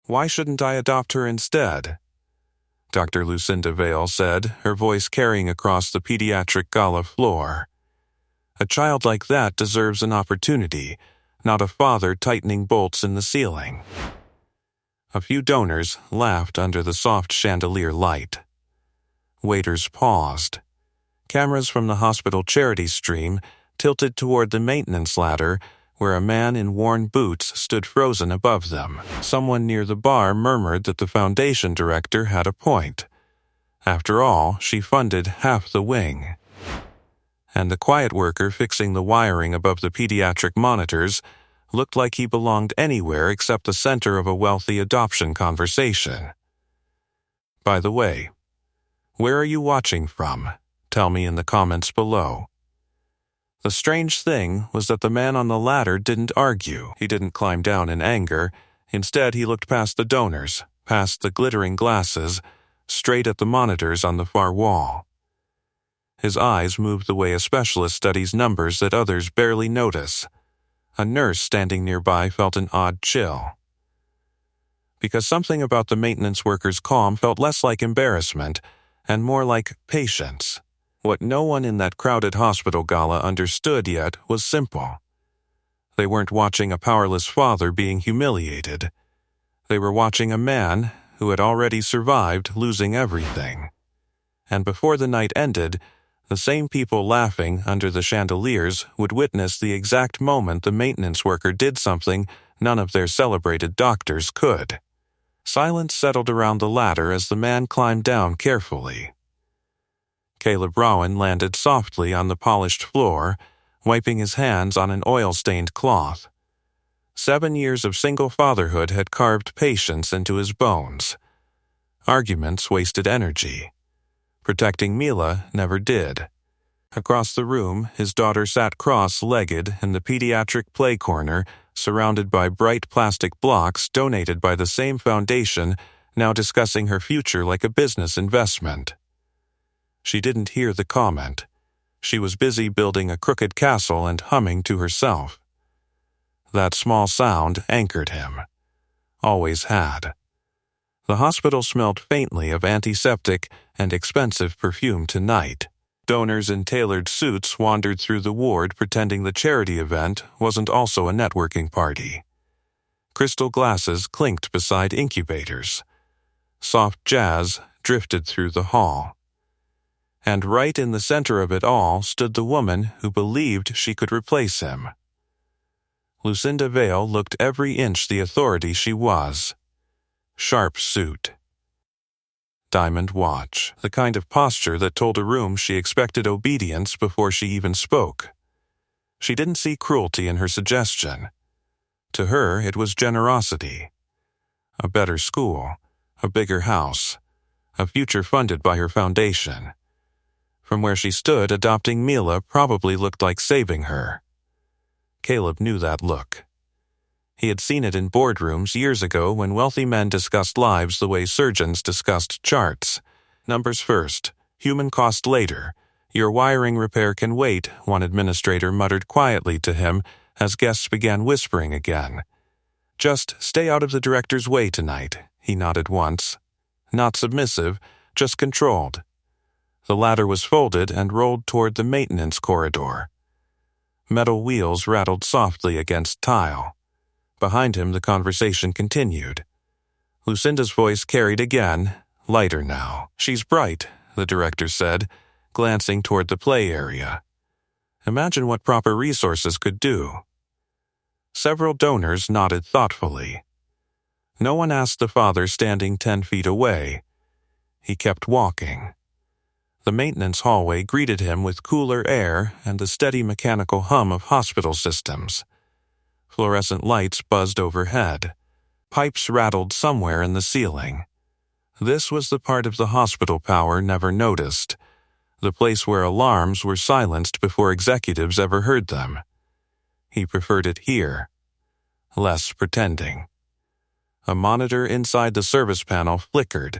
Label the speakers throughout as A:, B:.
A: Why shouldn't I adopt her instead? Dr. Lucinda Vale said, her voice carrying across the pediatric gala floor. A child like that deserves an opportunity, not a father tightening bolts in the ceiling. A few donors laughed under the soft chandelier light. Waiters paused. Cameras from the hospital charity stream tilted toward the maintenance ladder, where a man in worn boots stood frozen above them. Someone near the bar murmured that the foundation director had a point. After all, she funded half the wing. And the quiet worker fixing the wiring above the pediatric monitors looked like he belonged anywhere except the center of a wealthy adoption conversation. By the way, where are you watching from? Tell me in the comments below. The strange thing was that the man on the ladder didn't argue. He didn't climb down in anger. Instead, he looked past the donors, past the glittering glasses, straight at the monitors on the far wall. His eyes moved the way a specialist studies numbers that others barely notice. A nurse standing nearby felt an odd chill. Because something about the maintenance worker's calm felt less like embarrassment and more like patience. What no one in that crowded hospital gala understood yet was simple. They weren't watching a powerless father being humiliated. They were watching a man who had already survived losing everything. And before the night ended, the same people laughing under the chandeliers would witness the exact moment the maintenance worker did something none of their celebrated doctors could. Silence settled around the ladder as the man climbed down carefully. Caleb Rowan landed softly on the polished floor, wiping his hands on an oil-stained cloth. 7 years of single fatherhood had carved patience into his bones. Arguments wasted energy. Protecting Mila never did. Across the room, his daughter sat cross-legged in the pediatric play corner, surrounded by bright plastic blocks donated by the same foundation, now discussing her future like a business investment. She didn't hear the comment. She was busy building a crooked castle and humming to herself. That small sound anchored him. Always had. The hospital smelled faintly of antiseptic and expensive perfume tonight. Donors in tailored suits wandered through the ward pretending the charity event wasn't also a networking party. Crystal glasses clinked beside incubators. Soft jazz drifted through the hall. And right in the center of it all stood the woman who believed she could replace him. Lucinda Vale looked every inch the authority she was. Sharp suit. Diamond watch, the kind of posture that told a room she expected obedience before she even spoke. She didn't see cruelty in her suggestion. To her, it was generosity. A better school, a bigger house, a future funded by her foundation. From where she stood, adopting Mila probably looked like saving her. Caleb knew that look. He had seen it in boardrooms years ago when wealthy men discussed lives the way surgeons discussed charts. Numbers first, human cost later. Your wiring repair can wait, one administrator muttered quietly to him as guests began whispering again. Just stay out of the director's way tonight, he nodded once. Not submissive, just controlled. The ladder was folded and rolled toward the maintenance corridor. Metal wheels rattled softly against tile. Behind him, the conversation continued. Lucinda's voice carried again, lighter now. She's bright, the director said, glancing toward the play area. Imagine what proper resources could do. Several donors nodded thoughtfully. No one asked the father standing 10 feet away. He kept walking. The maintenance hallway greeted him with cooler air and the steady mechanical hum of hospital systems. Fluorescent lights buzzed overhead. Pipes rattled somewhere in the ceiling. This was the part of the hospital power never noticed, the place where alarms were silenced before executives ever heard them. He preferred it here. Less pretending. A monitor inside the service panel flickered.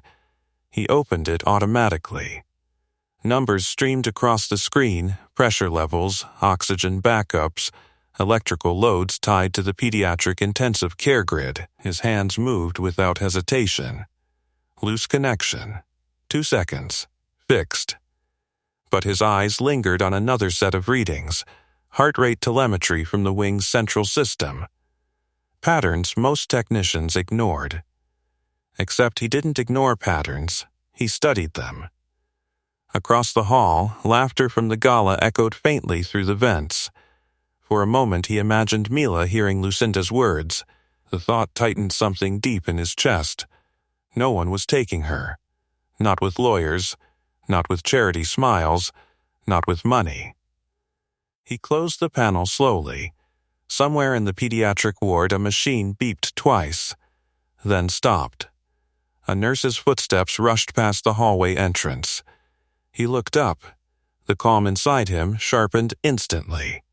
A: He opened it automatically. Numbers streamed across the screen, pressure levels, oxygen backups, electrical loads tied to the pediatric intensive care grid. His hands moved without hesitation. Loose connection. 2 seconds. Fixed. But his eyes lingered on another set of readings, heart rate telemetry from the wing's central system. Patterns most technicians ignored. Except he didn't ignore patterns, he studied them. Across the hall, laughter from the gala echoed faintly through the vents. For a moment he imagined Mila hearing Lucinda's words. The thought tightened something deep in his chest. No one was taking her. Not with lawyers, not with charity smiles, not with money. He closed the panel slowly. Somewhere in the pediatric ward a machine beeped twice, then stopped. A nurse's footsteps rushed past the hallway entrance. He looked up. The calm inside him sharpened instantly.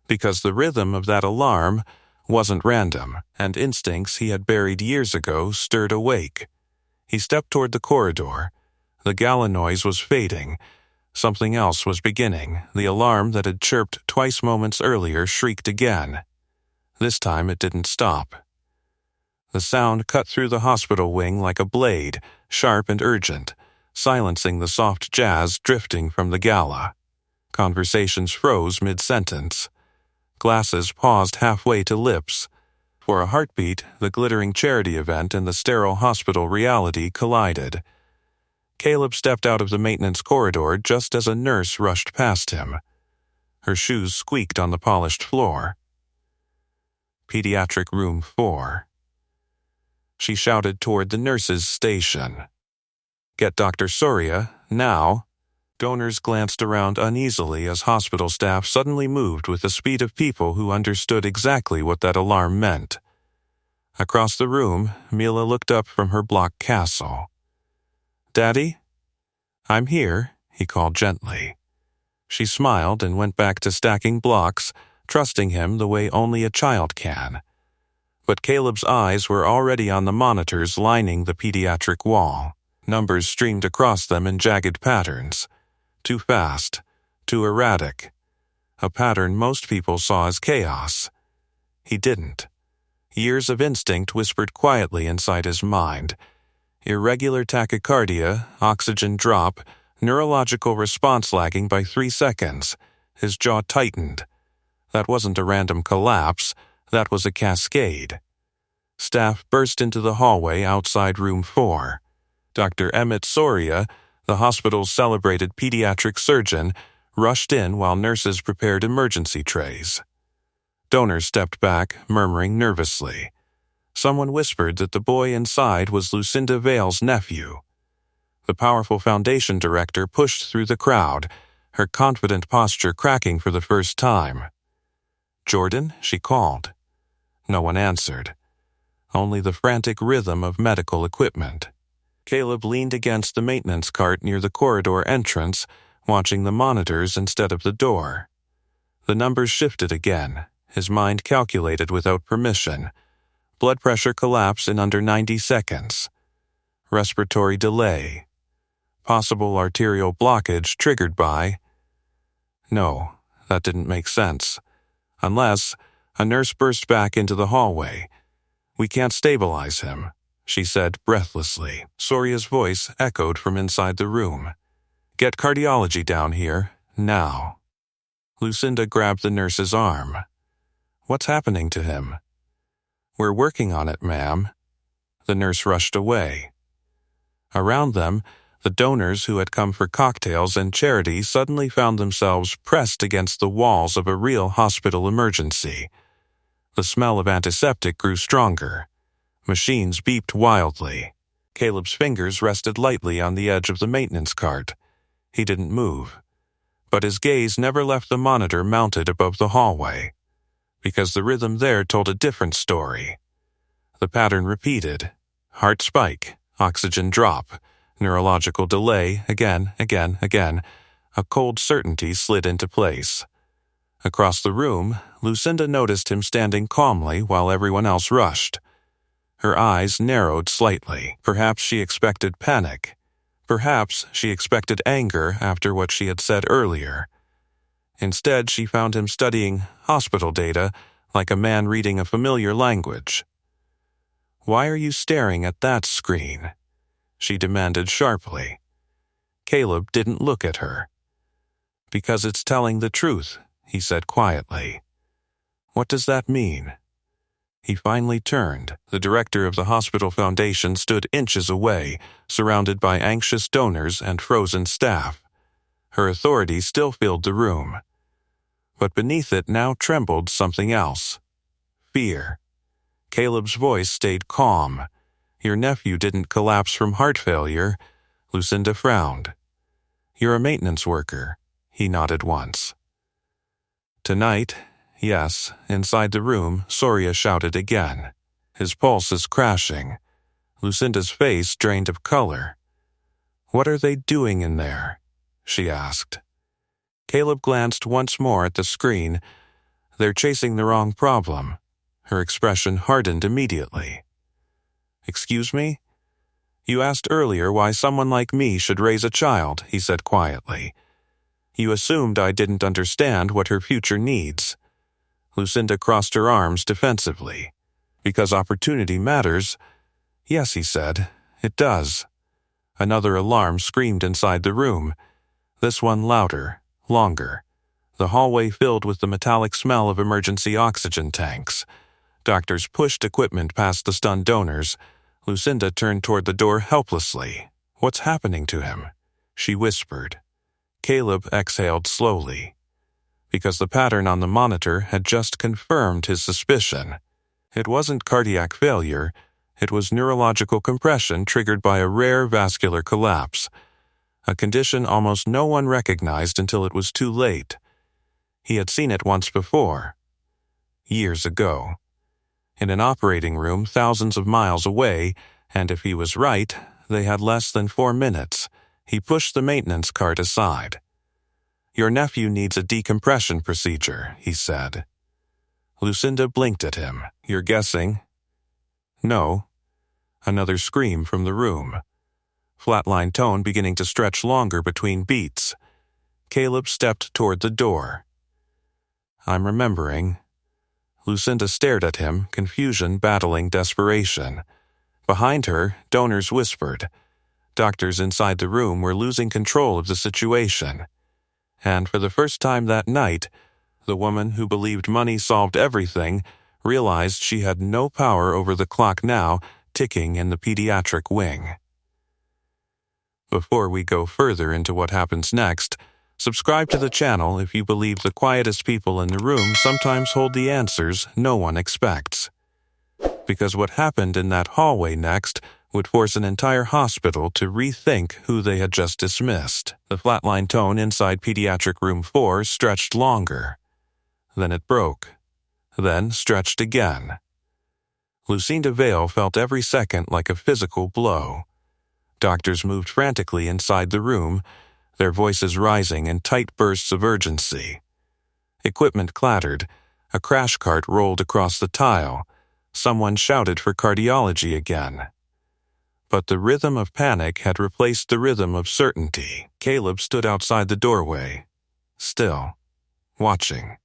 A: Because the rhythm of that alarm wasn't random, and instincts he had buried years ago stirred awake. He stepped toward the corridor. The gala noise was fading. Something else was beginning. The alarm that had chirped twice moments earlier shrieked again. This time it didn't stop. The sound cut through the hospital wing like a blade, sharp and urgent, silencing the soft jazz drifting from the gala. Conversations froze mid-sentence. Glasses paused halfway to lips. For a heartbeat, the glittering charity event and the sterile hospital reality collided. Caleb stepped out of the maintenance corridor just as a nurse rushed past him. Her shoes squeaked on the polished floor. Pediatric Room 4. She shouted toward the nurse's station. "Get Dr. Soria, now." Donors glanced around uneasily as hospital staff suddenly moved with the speed of people who understood exactly what that alarm meant. Across the room, Mila looked up from her block castle. "Daddy?" "I'm here," he called gently. She smiled and went back to stacking blocks, trusting him the way only a child can. But Caleb's eyes were already on the monitors lining the pediatric wall. Numbers streamed across them in jagged patterns. Too fast, too erratic. A pattern most people saw as chaos. He didn't. Years of instinct whispered quietly inside his mind. Irregular tachycardia, oxygen drop, neurological response lagging by 3 seconds. His jaw tightened. That wasn't a random collapse. That was a cascade. Staff burst into the hallway outside Room 4. Dr. Emmett Soria, the hospital's celebrated pediatric surgeon, rushed in while nurses prepared emergency trays. Donors stepped back, murmuring nervously. Someone whispered that the boy inside was Lucinda Vale's nephew. The powerful foundation director pushed through the crowd, her confident posture cracking for the first time. "Jordan?" she called. No one answered. Only the frantic rhythm of medical equipment. Caleb leaned against the maintenance cart near the corridor entrance, watching the monitors instead of the door. The numbers shifted again. His mind calculated without permission. Blood pressure collapse in under 90 seconds. Respiratory delay. Possible arterial blockage triggered by... No, that didn't make sense. Unless a nurse burst back into the hallway. "We can't stabilize him," she said breathlessly. Soria's voice echoed from inside the room. "Get cardiology down here, now." Lucinda grabbed the nurse's arm. "What's happening to him?" "We're working on it, ma'am." The nurse rushed away. Around them, the donors who had come for cocktails and charity suddenly found themselves pressed against the walls of a real hospital emergency. The smell of antiseptic grew stronger. Machines beeped wildly. Caleb's fingers rested lightly on the edge of the maintenance cart. He didn't move. But his gaze never left the monitor mounted above the hallway, because the rhythm there told a different story. The pattern repeated. Heart spike, oxygen drop, neurological delay, again. A cold certainty slid into place. Across the room, Lucinda noticed him standing calmly while everyone else rushed. Her eyes narrowed slightly. Perhaps she expected panic. Perhaps she expected anger after what she had said earlier. Instead, she found him studying hospital data like a man reading a familiar language. "Why are you staring at that screen?" she demanded sharply. Caleb didn't look at her. "Because it's telling the truth," he said quietly. "What does that mean?" He finally turned. The director of the hospital foundation stood inches away, surrounded by anxious donors and frozen staff. Her authority still filled the room. But beneath it now trembled something else. Fear. Caleb's voice stayed calm. "Your nephew didn't collapse from heart failure." Lucinda frowned. "You're a maintenance worker." He nodded once. "Tonight, yes," inside the room, Soria shouted again. His pulse is crashing. Lucinda's face drained of color. "What are they doing in there?" she asked. Caleb glanced once more at the screen. "They're chasing the wrong problem." Her expression hardened immediately. "Excuse me?" "You asked earlier why someone like me should raise a child," he said quietly. "You assumed I didn't understand what her future needs." Lucinda crossed her arms defensively. "Because opportunity matters." "Yes," he said, "it does." Another alarm screamed inside the room. This one louder, longer. The hallway filled with the metallic smell of emergency oxygen tanks. Doctors pushed equipment past the stunned donors. Lucinda turned toward the door helplessly. "What's happening to him?" she whispered. Caleb exhaled slowly, because the pattern on the monitor had just confirmed his suspicion. It wasn't cardiac failure, it was neurological compression triggered by a rare vascular collapse, a condition almost no one recognized until it was too late. He had seen it once before, years ago, in an operating room thousands of miles away, and if he was right, they had less than 4 minutes. He pushed the maintenance cart aside. "Your nephew needs a decompression procedure," he said. Lucinda blinked at him. "You're guessing?" "No." Another scream from the room. Flatline tone beginning to stretch longer between beats. Caleb stepped toward the door. "I'm remembering." Lucinda stared at him, confusion battling desperation. Behind her, donors whispered. Doctors inside the room were losing control of the situation. And for the first time that night, the woman who believed money solved everything realized she had no power over the clock now ticking in the pediatric wing. Before we go further into what happens next, subscribe to the channel if you believe the quietest people in the room sometimes hold the answers no one expects. Because what happened in that hallway next would force an entire hospital to rethink who they had just dismissed. The flatline tone inside pediatric room 4 stretched longer. Then it broke. Then stretched again. Lucinda Vale felt every second like a physical blow. Doctors moved frantically inside the room, their voices rising in tight bursts of urgency. Equipment clattered. A crash cart rolled across the tile. Someone shouted for cardiology again. But the rhythm of panic had replaced the rhythm of certainty. Caleb stood outside the doorway, still, watching.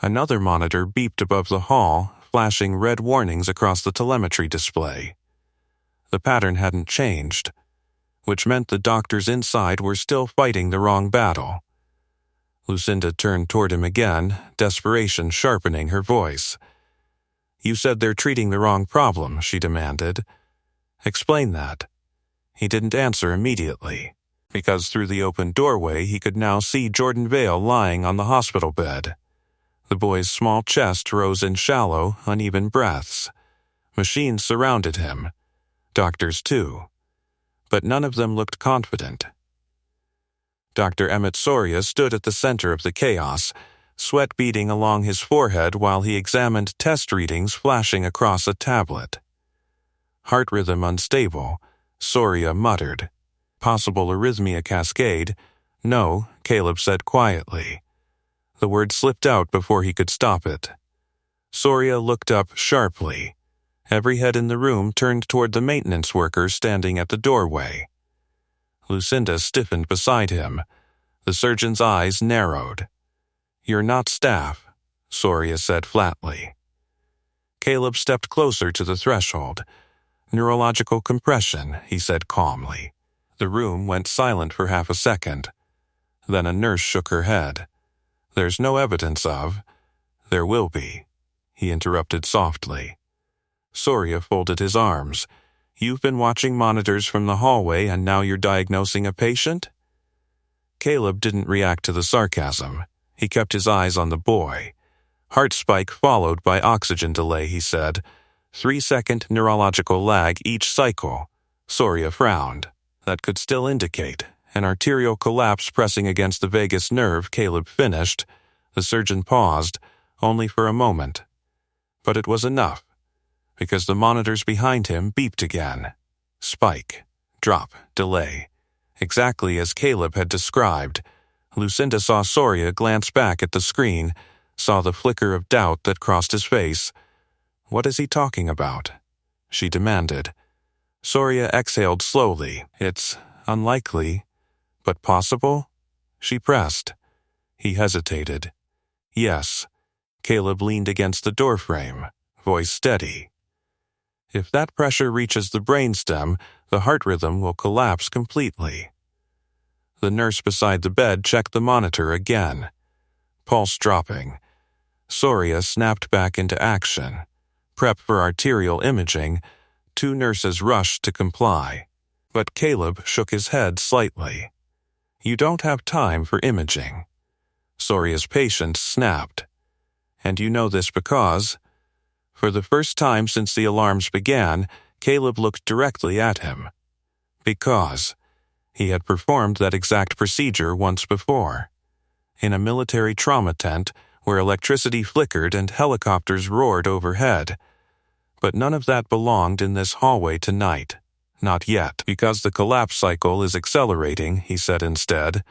A: Another monitor beeped above the hall, flashing red warnings across the telemetry display. The pattern hadn't changed, which meant the doctors inside were still fighting the wrong battle. Lucinda turned toward him again, desperation sharpening her voice. "You said they're treating the wrong problem," she demanded. "Explain that." He didn't answer immediately, because through the open doorway he could now see Jordan Vale lying on the hospital bed. The boy's small chest rose in shallow, uneven breaths. Machines surrounded him. Doctors too. But none of them looked confident. Dr. Emmett Soria stood at the center of the chaos, sweat beading along his forehead while he examined test readings flashing across a tablet. Heart rhythm unstable, Soria muttered. Possible arrhythmia cascade. "No," Caleb said quietly. The word slipped out before he could stop it. Soria looked up sharply. Every head in the room turned toward the maintenance worker standing at the doorway. Lucinda stiffened beside him. The surgeon's eyes narrowed. "You're not staff," Soria said flatly. Caleb stepped closer to the threshold. "Neurological compression," he said calmly. The room went silent for half a second. Then a nurse shook her head. "There's no evidence of—" "There will be," he interrupted softly. Soria folded his arms. "You've been watching monitors from the hallway and now you're diagnosing a patient?" Caleb didn't react to the sarcasm. He kept his eyes on the boy. "Heart spike followed by oxygen delay," he said. 3-second neurological lag each cycle. Soria frowned. "That could still indicate an arterial collapse pressing against the vagus nerve," Caleb finished. The surgeon paused, only for a moment. But it was enough, because the monitors behind him beeped again. Spike, drop, delay. Exactly as Caleb had described. Lucinda saw Soria glance back at the screen, saw the flicker of doubt that crossed his face. "What is he talking about?" she demanded. Soria exhaled slowly. "It's unlikely, but possible?" she pressed. He hesitated. "Yes." Caleb leaned against the doorframe, voice steady. "If that pressure reaches the brainstem, the heart rhythm will collapse completely." The nurse beside the bed checked the monitor again. Pulse dropping. Soria snapped back into action. Prep for arterial imaging. 2 nurses rushed to comply. But Caleb shook his head slightly. "You don't have time for imaging." Soria's patient snapped. "And you know this because—" For the first time since the alarms began, Caleb looked directly at him. Because he had performed that exact procedure once before. In a military trauma tent where electricity flickered and helicopters roared overhead. But none of that belonged in this hallway tonight. "Not yet, because the collapse cycle is accelerating," he said instead.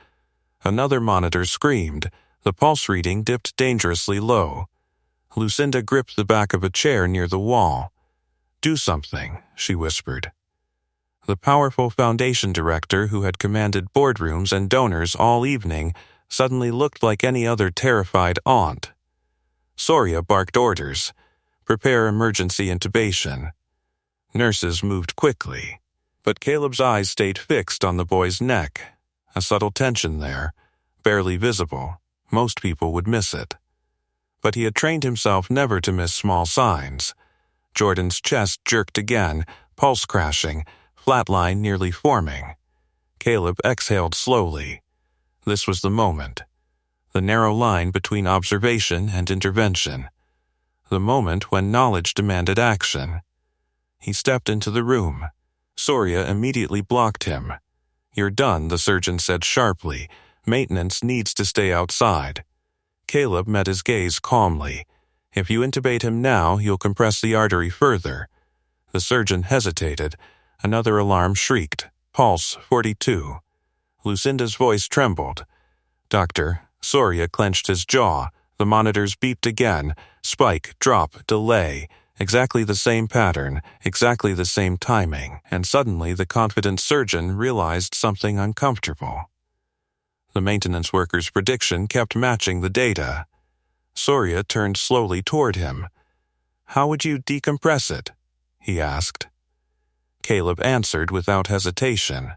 A: Another monitor screamed. The pulse reading dipped dangerously low. Lucinda gripped the back of a chair near the wall. "Do something," she whispered. The powerful foundation director who had commanded boardrooms and donors all evening suddenly looked like any other terrified aunt. Soria barked orders. "Prepare emergency intubation." Nurses moved quickly, but Caleb's eyes stayed fixed on the boy's neck. A subtle tension there, barely visible. Most people would miss it. But he had trained himself never to miss small signs. Jordan's chest jerked again, pulse crashing, flatline nearly forming. Caleb exhaled slowly. This was the moment. The narrow line between observation and intervention. The moment when knowledge demanded action. He stepped into the room. Soria immediately blocked him. "You're done," the surgeon said sharply. "Maintenance needs to stay outside." Caleb met his gaze calmly. "If you intubate him now, you'll compress the artery further." The surgeon hesitated. Another alarm shrieked. Pulse 42. Lucinda's voice trembled. "Doctor." Soria clenched his jaw. The monitors beeped again. Spike, drop, delay. Exactly the same pattern, exactly the same timing. And suddenly the confident surgeon realized something uncomfortable. The maintenance worker's prediction kept matching the data. Soria turned slowly toward him. "How would you decompress it?" he asked. Caleb answered without hesitation.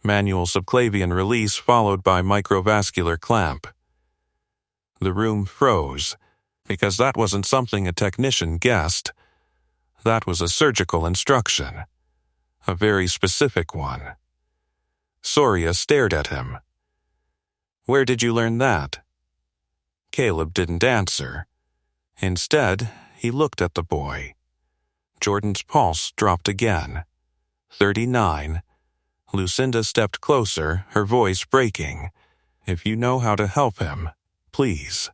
A: Manual subclavian release followed by microvascular clamp. The room froze, because that wasn't something a technician guessed. That was a surgical instruction. A very specific one. Soria stared at him. "Where did you learn that?" Caleb didn't answer. Instead, he looked at the boy. Jordan's pulse dropped again. 39. Lucinda stepped closer, her voice breaking. "If you know how to help him, please."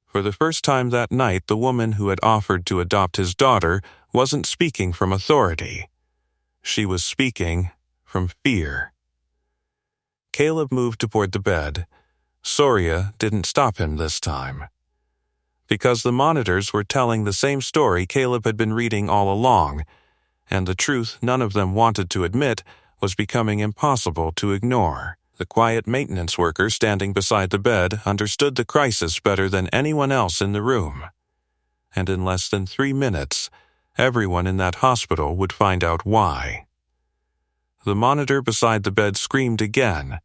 A: For the first time that night, the woman who had offered to adopt his daughter wasn't speaking from authority. She was speaking from fear. Caleb moved toward the bed. Soria didn't stop him this time. Because the monitors were telling the same story Caleb had been reading all along, and the truth none of them wanted to admit was becoming impossible to ignore. The quiet maintenance worker standing beside the bed understood the crisis better than anyone else in the room. And in less than 3 minutes, everyone in that hospital would find out why. The monitor beside the bed screamed again.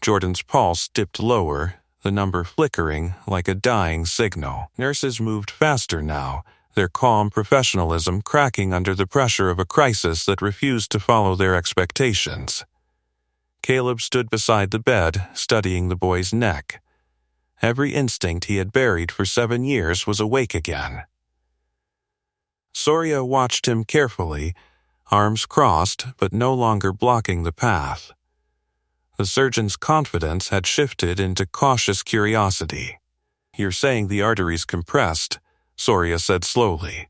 A: Jordan's pulse dipped lower, the number flickering like a dying signal. Nurses moved faster now, their calm professionalism cracking under the pressure of a crisis that refused to follow their expectations. Caleb stood beside the bed, studying the boy's neck. Every instinct he had buried for 7 years was awake again. Soria watched him carefully, arms crossed but no longer blocking the path. The surgeon's confidence had shifted into cautious curiosity. "You're saying the artery's compressed," Soria said slowly.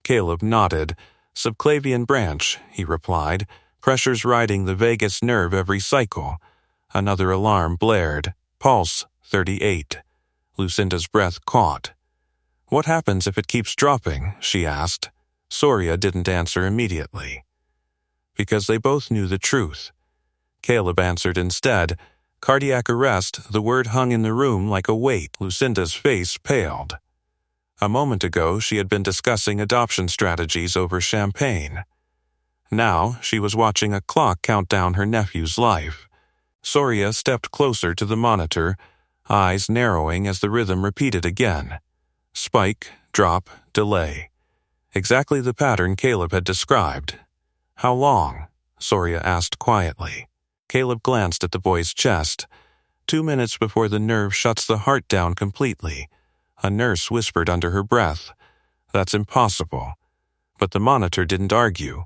A: Caleb nodded. "Subclavian branch," he replied. "Pressure's riding the vagus nerve every cycle." Another alarm blared. "Pulse, 38. Lucinda's breath caught. "What happens if it keeps dropping?" she asked. Soria didn't answer immediately. Because they both knew the truth. Caleb answered instead. "Cardiac arrest," the word hung in the room like a weight. Lucinda's face paled. A moment ago, she had been discussing adoption strategies over champagne. Now, she was watching a clock count down her nephew's life. Soria stepped closer to the monitor, eyes narrowing as the rhythm repeated again. Spike, drop, delay. Exactly the pattern Caleb had described. "How long?" Soria asked quietly. Caleb glanced at the boy's chest. 2 minutes before the nerve shuts the heart down completely. A nurse whispered under her breath. "That's impossible." But the monitor didn't argue.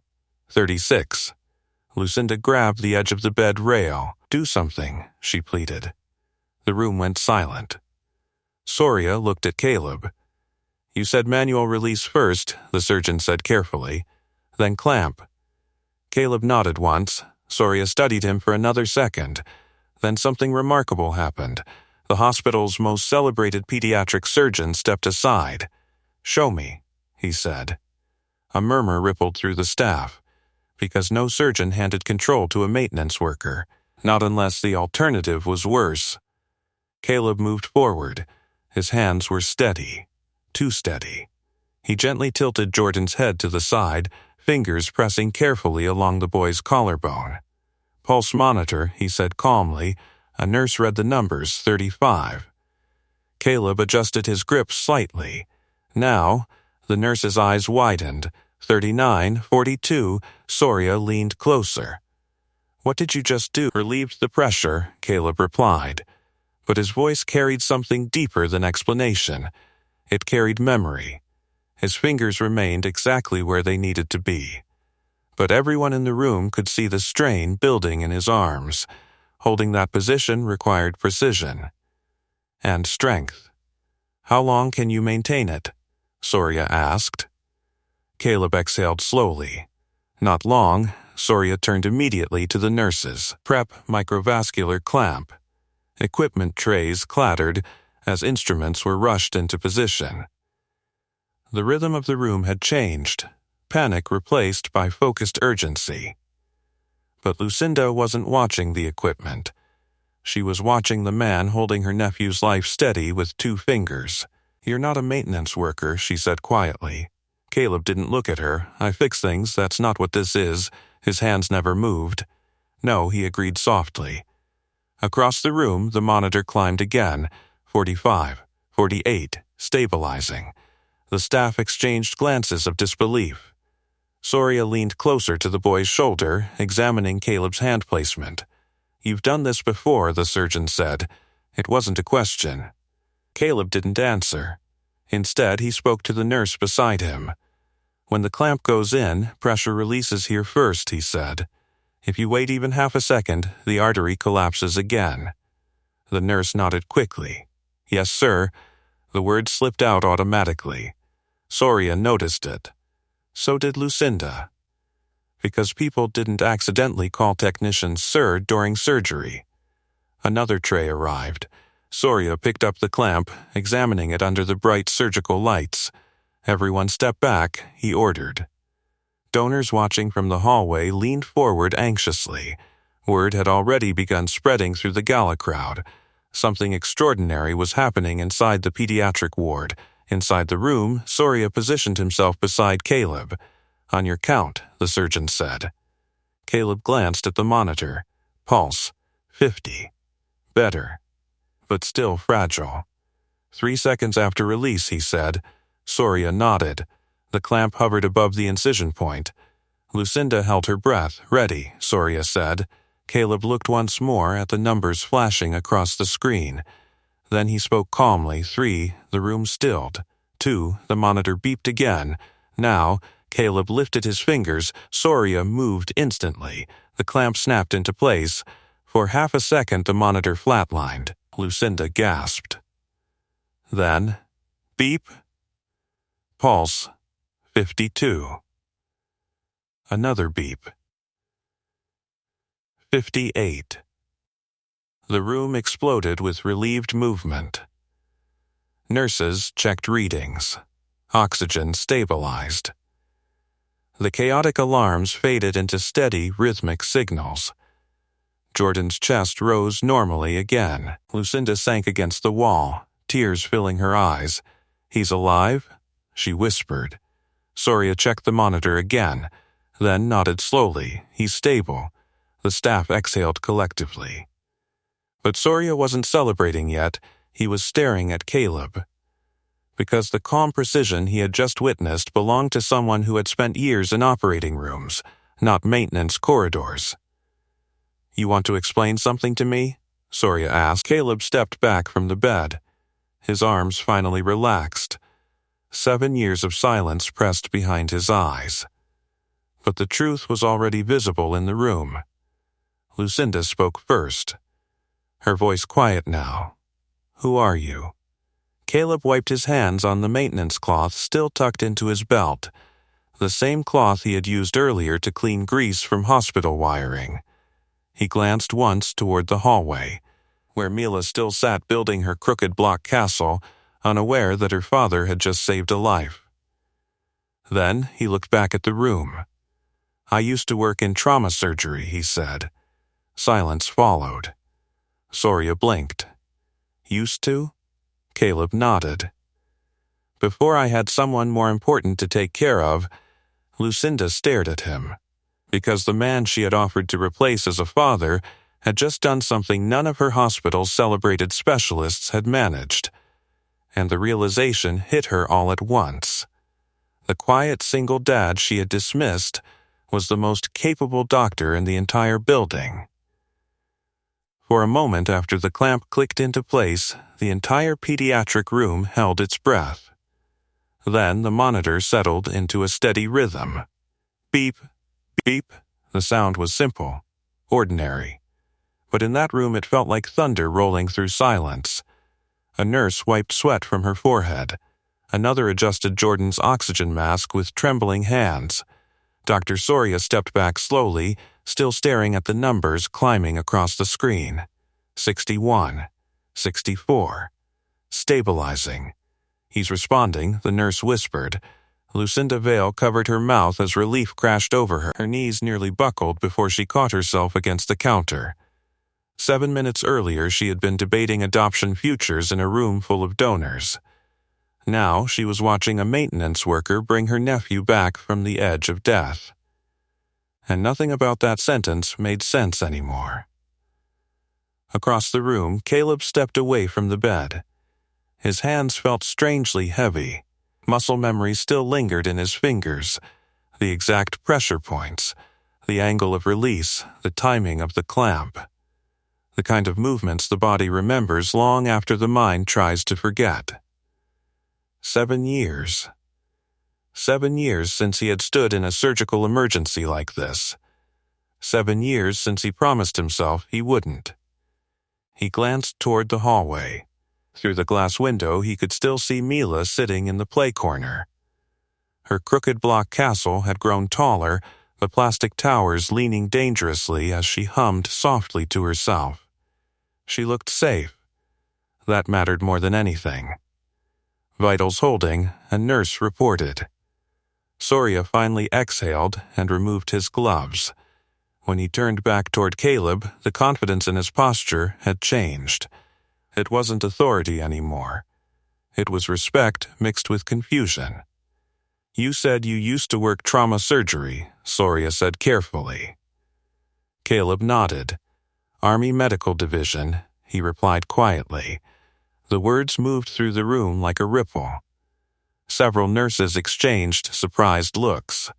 A: 36. Lucinda grabbed the edge of the bed rail. "Do something," she pleaded. The room went silent. Soria looked at Caleb. "You said manual release first," the surgeon said carefully. "Then clamp." Caleb nodded once. Soria studied him for another second. Then something remarkable happened. The hospital's most celebrated pediatric surgeon stepped aside. "Show me," he said. A murmur rippled through the staff, because no surgeon handed control to a maintenance worker, not unless the alternative was worse. Caleb moved forward. His hands were steady, too steady. He gently tilted Jordan's head to the side, fingers pressing carefully along the boy's collarbone. "Pulse monitor," he said calmly. A nurse read the numbers, 35. Caleb adjusted his grip slightly. Now, the nurse's eyes widened. 39, 42, Soria leaned closer. "What did you just do?" "Relieved the pressure," Caleb replied. But his voice carried something deeper than explanation. It carried memory. His fingers remained exactly where they needed to be. But everyone in the room could see the strain building in his arms. Holding that position required precision. And strength. "How long can you maintain it?" Soria asked. Caleb exhaled slowly. "Not long." Soria turned immediately to the nurses. "Prep microvascular clamp." Equipment trays clattered as instruments were rushed into position. The rhythm of the room had changed, panic replaced by focused urgency. But Lucinda wasn't watching the equipment. She was watching the man holding her nephew's life steady with 2 fingers. "You're not a maintenance worker," she said quietly. Caleb didn't look at her. "I fix things, that's not what this is." His hands never moved. "No," he agreed softly. Across the room, the monitor climbed again. 45, 48, stabilizing. The staff exchanged glances of disbelief. Soria leaned closer to the boy's shoulder, examining Caleb's hand placement. "You've done this before," the surgeon said. It wasn't a question. Caleb didn't answer. Instead, he spoke to the nurse beside him. "When the clamp goes in, pressure releases here first," he said. "If you wait even half a second, the artery collapses again." The nurse nodded quickly. "Yes, sir." The word slipped out automatically. Soria noticed it. So did Lucinda. Because people didn't accidentally call technicians sir during surgery. Another tray arrived. Soria picked up the clamp, examining it under the bright surgical lights. "Everyone step back," he ordered. Donors watching from the hallway leaned forward anxiously. Word had already begun spreading through the gala crowd. Something extraordinary was happening inside the pediatric ward. Inside the room, Soria positioned himself beside Caleb. "On your count," the surgeon said. Caleb glanced at the monitor. Pulse, 50. Better, but still fragile. 3 seconds after release, he said. Soria nodded. The clamp hovered above the incision point. Lucinda held her breath. "Ready," Soria said. Caleb looked once more at the numbers flashing across the screen. Then he spoke calmly. 3, the room stilled. 2, the monitor beeped again. Now, Caleb lifted his fingers. Soria moved instantly. The clamp snapped into place. For half a second, the monitor flatlined. Lucinda gasped. Then, beep. Pulse, 52. Another beep. 58. The room exploded with relieved movement. Nurses checked readings. Oxygen stabilized. The chaotic alarms faded into steady, rhythmic signals. Jordan's chest rose normally again. Lucinda sank against the wall, tears filling her eyes. "He's alive?" she whispered. Soria checked the monitor again, then nodded slowly. "He's stable." The staff exhaled collectively. But Soria wasn't celebrating yet. He was staring at Caleb. Because the calm precision he had just witnessed belonged to someone who had spent years in operating rooms, not maintenance corridors. "You want to explain something to me?" Soria asked. Caleb stepped back from the bed. His arms finally relaxed. 7 years of silence pressed behind his eyes. But the truth was already visible in the room. Lucinda spoke first. Her voice quiet now. "Who are you?" Caleb wiped his hands on the maintenance cloth still tucked into his belt, the same cloth he had used earlier to clean grease from hospital wiring. He glanced once toward the hallway, where Mila still sat building her crooked block castle, unaware that her father had just saved a life. Then he looked back at the room. "I used to work in trauma surgery," he said. Silence followed. Soria blinked. "Used to?" Caleb nodded. "Before I had someone more important to take care of," Lucinda stared at him, because the man she had offered to replace as a father had just done something none of her hospital's celebrated specialists had managed, and the realization hit her all at once. The quiet single dad she had dismissed was the most capable doctor in the entire building. For a moment after the clamp clicked into place, the entire pediatric room held its breath. Then the monitor settled into a steady rhythm. Beep, beep. The sound was simple, ordinary. But in that room it felt like thunder rolling through silence. A nurse wiped sweat from her forehead. Another adjusted Jordan's oxygen mask with trembling hands. Dr. Soria stepped back slowly, still staring at the numbers climbing across the screen. 61. 64. Stabilizing. "He's responding," the nurse whispered. Lucinda Vale covered her mouth as relief crashed over her. Her knees nearly buckled before she caught herself against the counter. 7 minutes earlier, she had been debating adoption futures in a room full of donors. Now she was watching a maintenance worker bring her nephew back from the edge of death. And nothing about that sentence made sense anymore. Across the room, Caleb stepped away from the bed. His hands felt strangely heavy. Muscle memory still lingered in his fingers. The exact pressure points, the angle of release, the timing of the clamp. The kind of movements the body remembers long after the mind tries to forget. 7 years. 7 years since he had stood in a surgical emergency like this. 7 years since he promised himself he wouldn't. He glanced toward the hallway. Through the glass window, he could still see Mila sitting in the play corner. Her crooked block castle had grown taller, the plastic towers leaning dangerously as she hummed softly to herself. She looked safe. That mattered more than anything. Vitals holding, a nurse reported. Soria finally exhaled and removed his gloves. When he turned back toward Caleb, the confidence in his posture had changed. It wasn't authority anymore. It was respect mixed with confusion. "You said you used to work trauma surgery," Soria said carefully. Caleb nodded. "Army Medical Division," he replied quietly. The words moved through the room like a ripple. Several nurses exchanged surprised looks.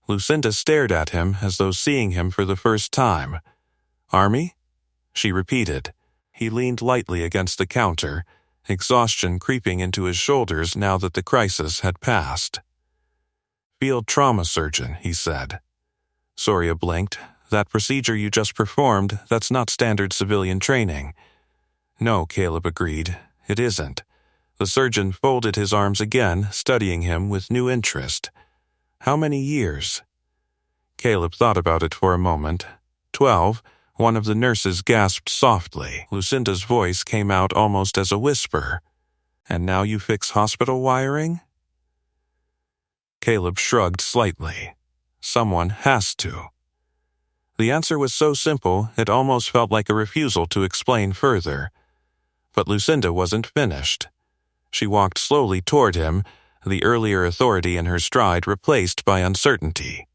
A: Lucinda stared at him as though seeing him for the first time. "Army?" she repeated. He leaned lightly against the counter, exhaustion creeping into his shoulders now that the crisis had passed. "Field trauma surgeon," he said. Soria blinked. "That procedure you just performed, that's not standard civilian training." "No," Caleb agreed. "It isn't." The surgeon folded his arms again, studying him with new interest. "How many years?" Caleb thought about it for a moment. 12, one of the nurses gasped softly. Lucinda's voice came out almost as a whisper. "And now you fix hospital wiring?" Caleb shrugged slightly. "Someone has to." The answer was so simple, it almost felt like a refusal to explain further. But Lucinda wasn't finished. She walked slowly toward him, the earlier authority in her stride replaced by uncertainty.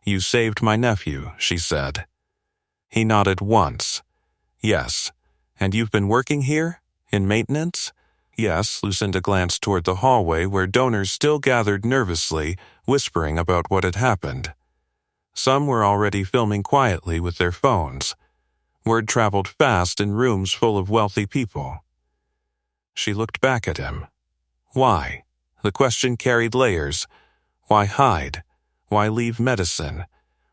A: "You saved my nephew," she said. He nodded once. "Yes. And you've been working here? In maintenance?" "Yes." Lucinda glanced toward the hallway where donors still gathered nervously, whispering about what had happened. Some were already filming quietly with their phones. Word traveled fast in rooms full of wealthy people. She looked back at him. Why? The question carried layers. Why hide? Why leave medicine?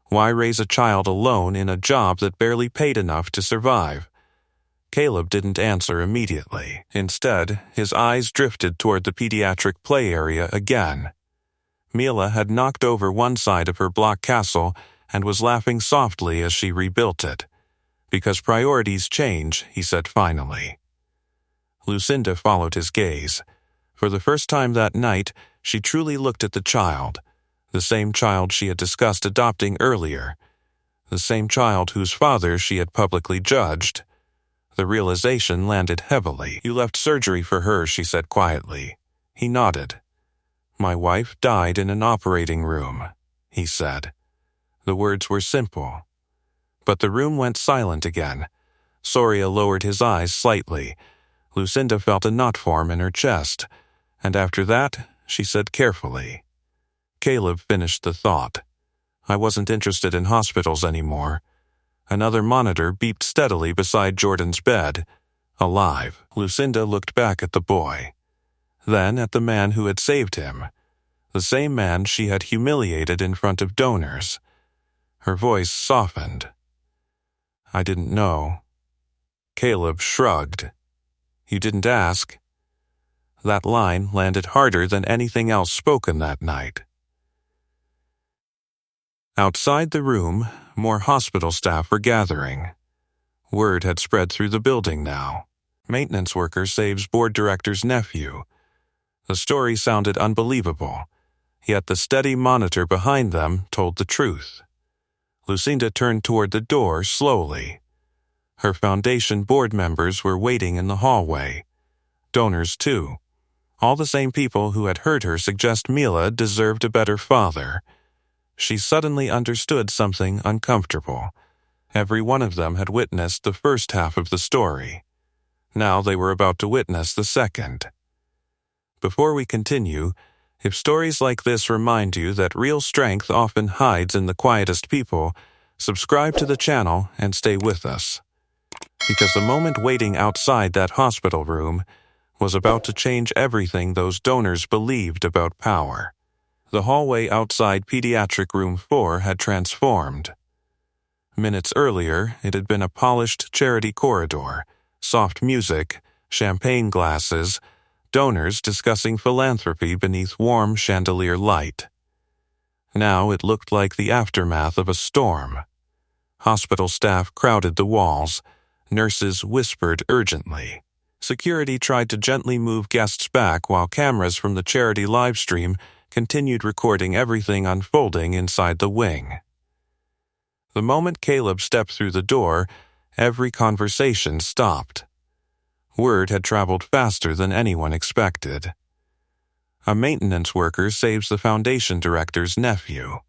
A: Why raise a child alone in a job that barely paid enough to survive? Caleb didn't answer immediately. Instead, his eyes drifted toward the pediatric play area again. Mila had knocked over one side of her block castle and was laughing softly as she rebuilt it. "Because priorities change," he said finally. Lucinda followed his gaze. For the first time that night, she truly looked at the child, the same child she had discussed adopting earlier, the same child whose father she had publicly judged. The realization landed heavily. "You left surgery for her," she said quietly. He nodded. "My wife died in an operating room," he said. The words were simple. But the room went silent again. Soria lowered his eyes slightly. Lucinda felt a knot form in her chest, and after that, she said carefully. Caleb finished the thought. "I wasn't interested in hospitals anymore." Another monitor beeped steadily beside Jordan's bed. Alive. Lucinda looked back at the boy. Then at the man who had saved him. The same man she had humiliated in front of donors. Her voice softened. "I didn't know." Caleb shrugged. "You didn't ask." That line landed harder than anything else spoken that night. Outside the room, more hospital staff were gathering. Word had spread through the building now. Maintenance worker saves board director's nephew. The story sounded unbelievable, yet the steady monitor behind them told the truth. Lucinda turned toward the door slowly. Her foundation board members were waiting in the hallway. Donors, too. All the same people who had heard her suggest Mila deserved a better father. She suddenly understood something uncomfortable. Every one of them had witnessed the first half of the story. Now they were about to witness the second. Before we continue, if stories like this remind you that real strength often hides in the quietest people, subscribe to the channel and stay with us. Because the moment waiting outside that hospital room was about to change everything those donors believed about power. The hallway outside Pediatric Room 4 had transformed. Minutes earlier, it had been a polished charity corridor, soft music, champagne glasses, donors discussing philanthropy beneath warm chandelier light. Now it looked like the aftermath of a storm. Hospital staff crowded the walls. Nurses whispered urgently. Security tried to gently move guests back while cameras from the charity livestream continued recording everything unfolding inside the wing. The moment Caleb stepped through the door, every conversation stopped. Word had traveled faster than anyone expected. A maintenance worker saves the foundation director's nephew.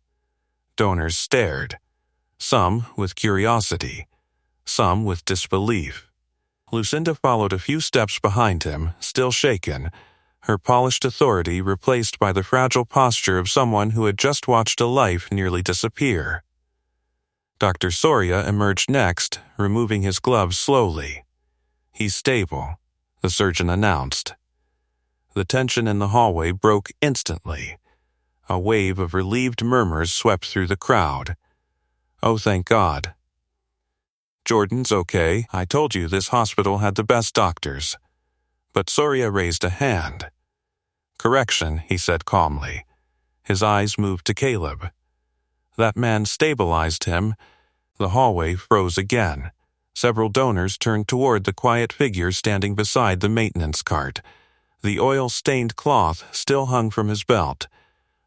A: Donors stared, some with curiosity, some with disbelief. Lucinda followed a few steps behind him, still shaken, her polished authority replaced by the fragile posture of someone who had just watched a life nearly disappear. Dr. Soria emerged next, removing his gloves slowly. "He's stable," the surgeon announced. The tension in the hallway broke instantly. A wave of relieved murmurs swept through the crowd. "Oh, thank God." "Jordan's okay. I told you this hospital had the best doctors." But Soria raised a hand. "Correction," he said calmly. His eyes moved to Caleb. That man stabilized him. The hallway froze again. Several donors turned toward the quiet figure standing beside the maintenance cart. The oil-stained cloth still hung from his belt.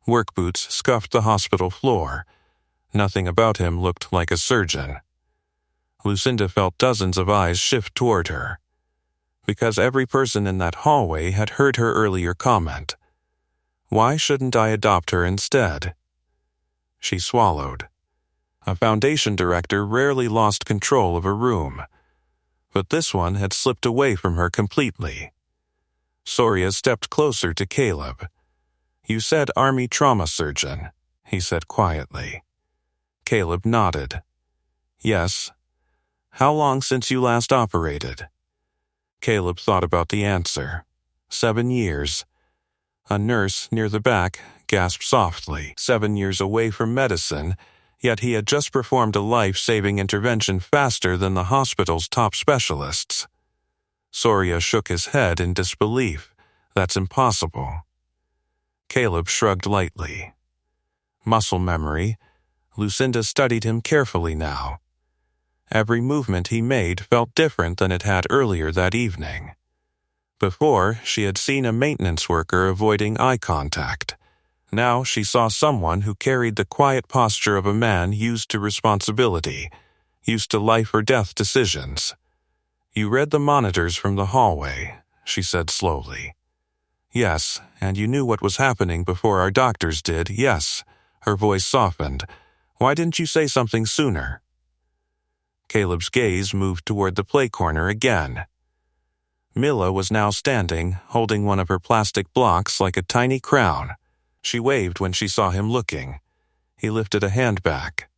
A: Work boots scuffed the hospital floor. Nothing about him looked like a surgeon. Lucinda felt dozens of eyes shift toward her. Because every person in that hallway had heard her earlier comment. "Why shouldn't I adopt her instead?" She swallowed. A foundation director rarely lost control of a room, but this one had slipped away from her completely. Soria stepped closer to Caleb. "You said Army trauma surgeon," he said quietly. Caleb nodded. "Yes. How long since you last operated?" Caleb thought about the answer. 7 years. A nurse near the back gasped softly. 7 years away from medicine, yet he had just performed a life-saving intervention faster than the hospital's top specialists. Soria shook his head in disbelief. "That's impossible." Caleb shrugged lightly. Muscle memory. Lucinda studied him carefully now. Every movement he made felt different than it had earlier that evening. Before, she had seen a maintenance worker avoiding eye contact. Now she saw someone who carried the quiet posture of a man used to responsibility, used to life or death decisions. "You read the monitors from the hallway," she said slowly. "Yes, and you knew what was happening before our doctors did, yes." Her voice softened. "Why didn't you say something sooner?" Caleb's gaze moved toward the play corner again. Mila was now standing, holding one of her plastic blocks like a tiny crown. She waved when she saw him looking. He lifted a hand back.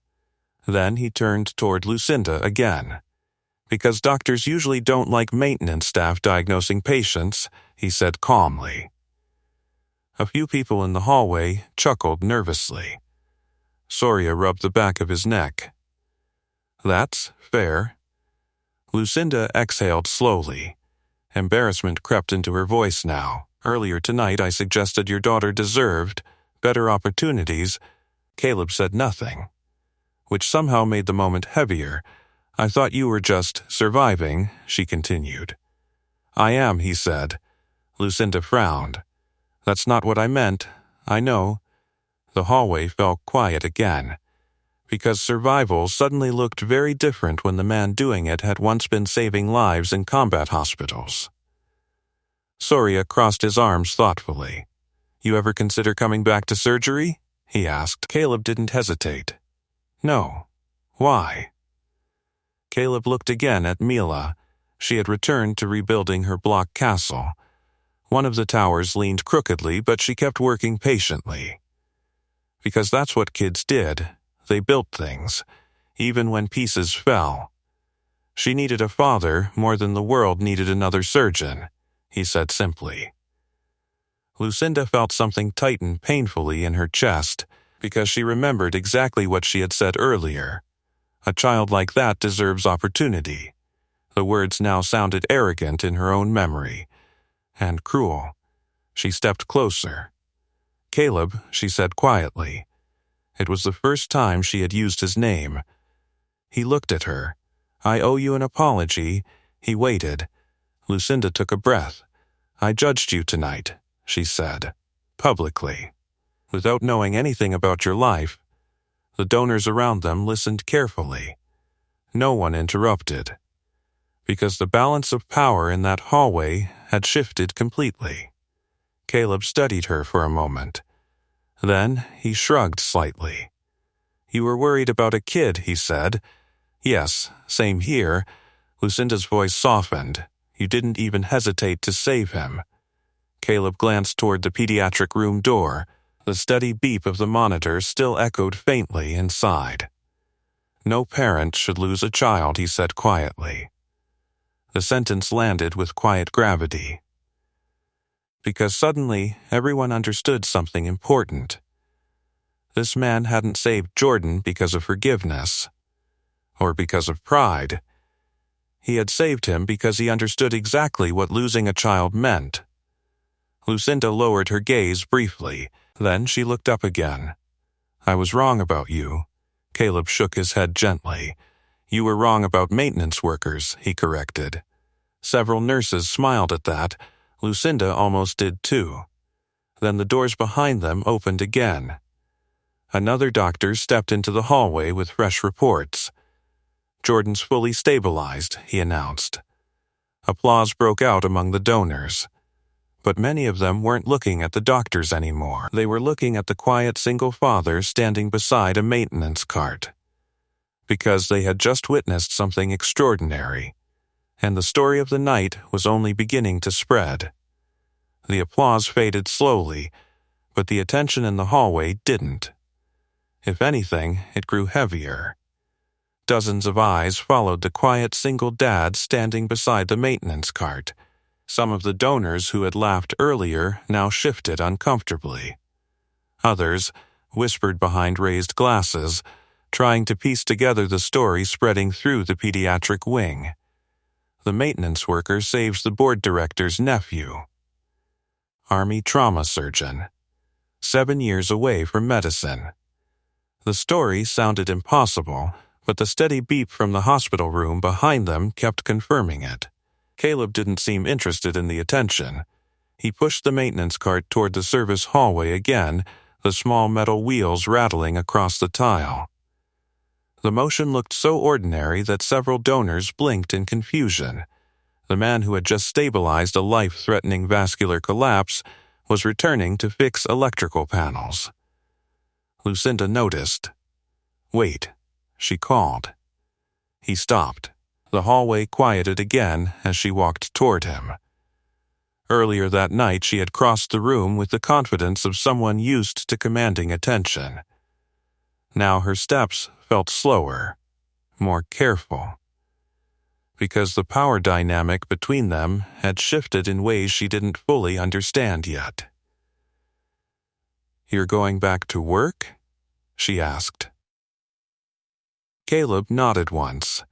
A: Then he turned toward Lucinda again. "Because doctors usually don't like maintenance staff diagnosing patients," he said calmly. A few people in the hallway chuckled nervously. Soria rubbed the back of his neck. "That's fair." Lucinda exhaled slowly. Embarrassment crept into her voice now. "Earlier tonight I suggested your daughter deserved better opportunities." Caleb said nothing, which somehow made the moment heavier. "I thought you were just surviving," she continued. "I am," he said. Lucinda frowned. "That's not what I meant. I know." The hallway fell quiet again, because survival suddenly looked very different when the man doing it had once been saving lives in combat hospitals. Soria crossed his arms thoughtfully. "You ever consider coming back to surgery?" he asked. Caleb didn't hesitate. "No. Why?" Caleb looked again at Mila. She had returned to rebuilding her block castle. One of the towers leaned crookedly, but she kept working patiently. Because that's what kids did. They built things, even when pieces fell. She needed a father more than the world needed another surgeon, he said simply. Lucinda felt something tighten painfully in her chest because she remembered exactly what she had said earlier. A child like that deserves opportunity. The words now sounded arrogant in her own memory. And cruel. She stepped closer. "Caleb," she said quietly. It was the first time she had used his name. He looked at her. "I owe you an apology." He waited. Lucinda took a breath. "I judged you tonight," she said, publicly. "Without knowing anything about your life, The donors around them listened carefully. No one interrupted, because the balance of power in that hallway had shifted completely. Caleb studied her for a moment. Then he shrugged slightly. "You were worried about a kid," he said. "Yes, same here." Lucinda's voice softened. "You didn't even hesitate to save him." Caleb glanced toward the pediatric room door. The steady beep of the monitor still echoed faintly inside. "No parent should lose a child," he said quietly. The sentence landed with quiet gravity. Because suddenly, everyone understood something important. This man hadn't saved Jordan because of forgiveness, or because of pride. He had saved him because he understood exactly what losing a child meant. Lucinda lowered her gaze briefly, then she looked up again. "I was wrong about you." Caleb shook his head gently. "You were wrong about maintenance workers," he corrected. Several nurses smiled at that. Lucinda almost did too. Then the doors behind them opened again. Another doctor stepped into the hallway with fresh reports. "Jordan's fully stabilized," he announced. Applause broke out among the donors. But many of them weren't looking at the doctors anymore. They were looking at the quiet single father standing beside a maintenance cart. Because they had just witnessed something extraordinary, and the story of the night was only beginning to spread. The applause faded slowly, but the attention in the hallway didn't. If anything, it grew heavier. Dozens of eyes followed the quiet single dad standing beside the maintenance cart. Some of the donors who had laughed earlier now shifted uncomfortably. Others whispered behind raised glasses, trying to piece together the story spreading through the pediatric wing. The maintenance worker saves the board director's nephew. Army trauma surgeon. 7 years away from medicine. The story sounded impossible, but the steady beep from the hospital room behind them kept confirming it. Caleb didn't seem interested in the attention. He pushed the maintenance cart toward the service hallway again, the small metal wheels rattling across the tile. The motion looked so ordinary that several donors blinked in confusion. The man who had just stabilized a life-threatening vascular collapse was returning to fix electrical panels. Lucinda noticed. "Wait," she called. He stopped. The hallway quieted again as she walked toward him. Earlier that night she had crossed the room with the confidence of someone used to commanding attention. Now her steps felt slower, more careful, because the power dynamic between them had shifted in ways she didn't fully understand yet. "You're going back to work?" she asked. Caleb nodded once.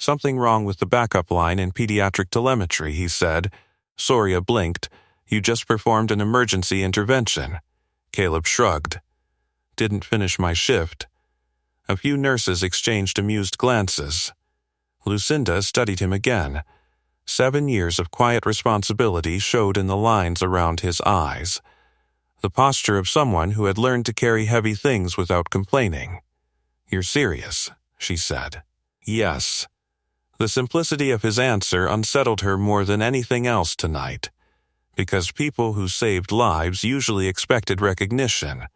A: "Something wrong with the backup line in pediatric telemetry," he said. Soria blinked. "You just performed an emergency intervention." Caleb shrugged. "Didn't finish my shift." A few nurses exchanged amused glances. Lucinda studied him again. 7 years of quiet responsibility showed in the lines around his eyes. The posture of someone who had learned to carry heavy things without complaining. "You're serious," she said. "Yes." The simplicity of his answer unsettled her more than anything else tonight, because people who saved lives usually expected recognition,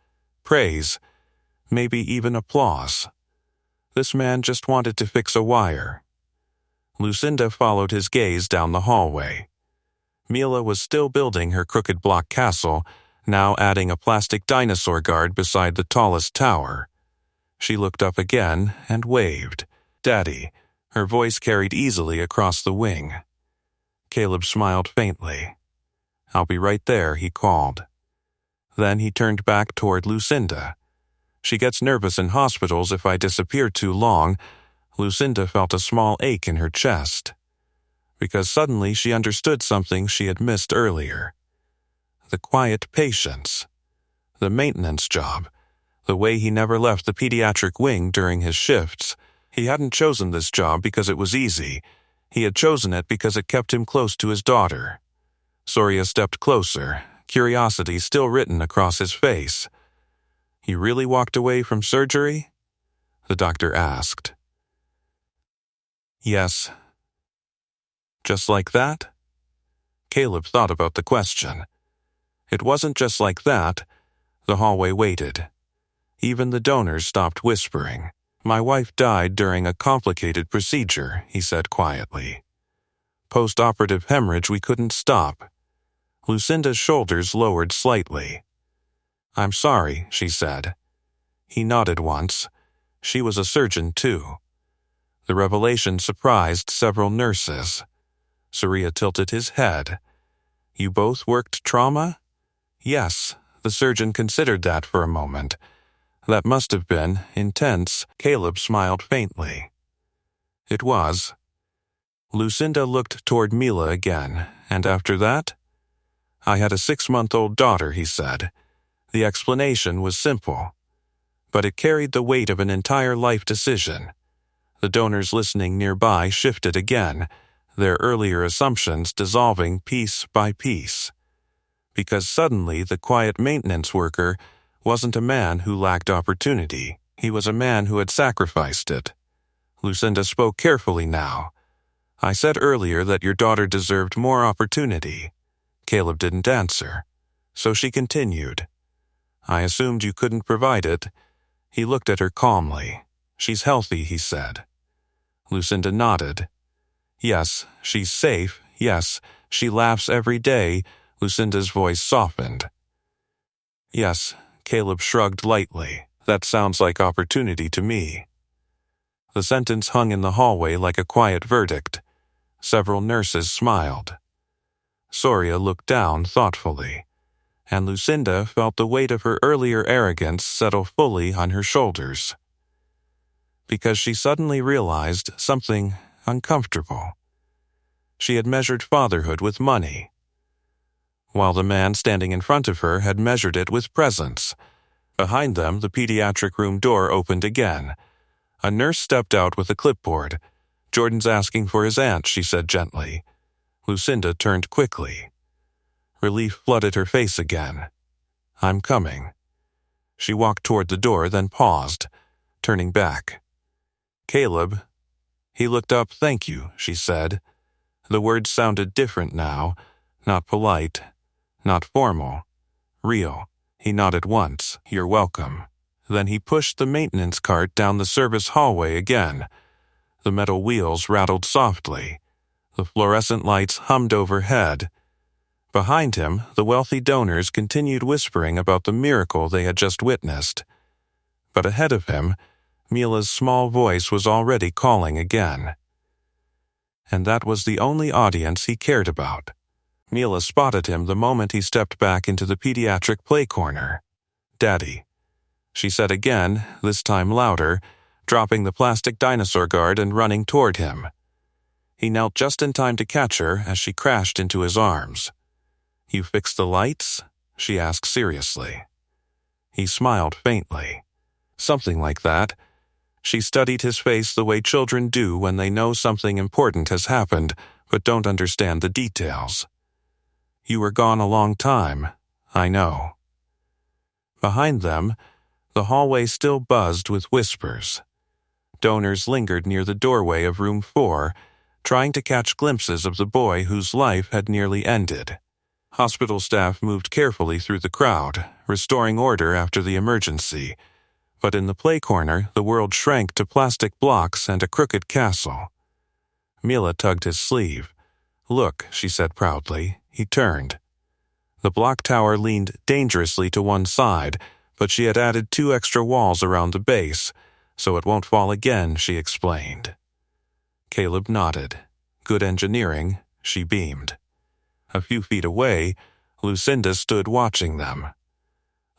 A: praise, maybe even applause. This man just wanted to fix a wire. Lucinda followed his gaze down the hallway. Mila was still building her crooked block castle, now adding a plastic dinosaur guard beside the tallest tower. She looked up again and waved. "Daddy." Her voice carried easily across the wing. Caleb smiled faintly. "I'll be right there," he called. Then he turned back toward Lucinda. "She gets nervous in hospitals if I disappear too long." Lucinda felt a small ache in her chest, because suddenly she understood something she had missed earlier. The quiet patience. The maintenance job. The way he never left the pediatric wing during his shifts. He hadn't chosen this job because it was easy. He had chosen it because it kept him close to his daughter. Soria stepped closer, curiosity still written across his face. "You really walked away from surgery?" the doctor asked. Yes. Just like that? Caleb thought about the question. It wasn't just like that. The hallway waited. Even the donors stopped whispering. My wife died during a complicated procedure, he said quietly. Post-operative hemorrhage we couldn't stop. Lucinda's shoulders lowered slightly. I'm sorry, she said. He nodded once. She was a surgeon, too. The revelation surprised several nurses. Surya tilted his head. You both worked trauma? Yes, the surgeon considered that for a moment. That must have been intense. Caleb smiled faintly. It was. Lucinda looked toward Mila again, and after that? I had a 6-month-old daughter, he said. The explanation was simple, but it carried the weight of an entire life decision. The donors listening nearby shifted again, their earlier assumptions dissolving piece by piece. Because suddenly the quiet maintenance worker wasn't a man who lacked opportunity. He was a man who had sacrificed it. Lucinda spoke carefully now. I said earlier that your daughter deserved more opportunity. Caleb didn't answer, so she continued. I assumed you couldn't provide it. He looked at her calmly. She's healthy, he said. Lucinda nodded. Yes, she's safe. Yes, she laughs every day. Lucinda's voice softened. Yes, Caleb shrugged lightly. That sounds like opportunity to me. The sentence hung in the hallway like a quiet verdict. Several nurses smiled. Surya looked down thoughtfully, and Lucinda felt the weight of her earlier arrogance settle fully on her shoulders. Because she suddenly realized something uncomfortable. She had measured fatherhood with money, while the man standing in front of her had measured it with presence. Behind them, the pediatric room door opened again. A nurse stepped out with a clipboard. Jordan's asking for his aunt, she said gently. Lucinda turned quickly. Relief flooded her face again. I'm coming. She walked toward the door, then paused, turning back. Caleb. He looked up. Thank you, she said. The words sounded different now, not polite, not formal, real. He nodded once. You're welcome. Then he pushed the maintenance cart down the service hallway again. The metal wheels rattled softly. The fluorescent lights hummed overhead. Behind him, the wealthy donors continued whispering about the miracle they had just witnessed. But ahead of him, Mila's small voice was already calling again. And that was the only audience he cared about. Mila spotted him the moment he stepped back into the pediatric play corner. Daddy, she said again, this time louder, dropping the plastic dinosaur guard and running toward him. He knelt just in time to catch her as she crashed into his arms. You fixed the lights? She asked seriously. He smiled faintly. Something like that. She studied his face the way children do when they know something important has happened but don't understand the details. You were gone a long time, I know. Behind them, the hallway still buzzed with whispers. Donors lingered near the doorway of room 4, trying to catch glimpses of the boy whose life had nearly ended. Hospital staff moved carefully through the crowd, restoring order after the emergency. But in the play corner, the world shrank to plastic blocks and a crooked castle. Mila tugged his sleeve. Look, she said proudly. He turned. The block tower leaned dangerously to one side, but she had added 2 extra walls around the base, so it won't fall again, she explained. Caleb nodded. Good engineering, she beamed. A few feet away, Lucinda stood watching them.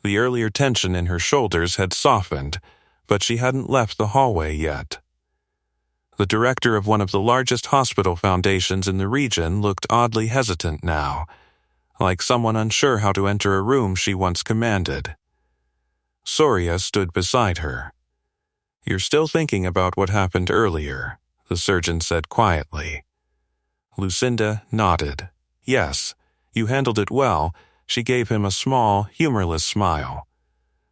A: The earlier tension in her shoulders had softened, but she hadn't left the hallway yet. The director of one of the largest hospital foundations in the region looked oddly hesitant now, like someone unsure how to enter a room she once commanded. Surya stood beside her. You're still thinking about what happened earlier, the surgeon said quietly. Lucinda nodded. Yes, you handled it well. She gave him a small, humorless smile.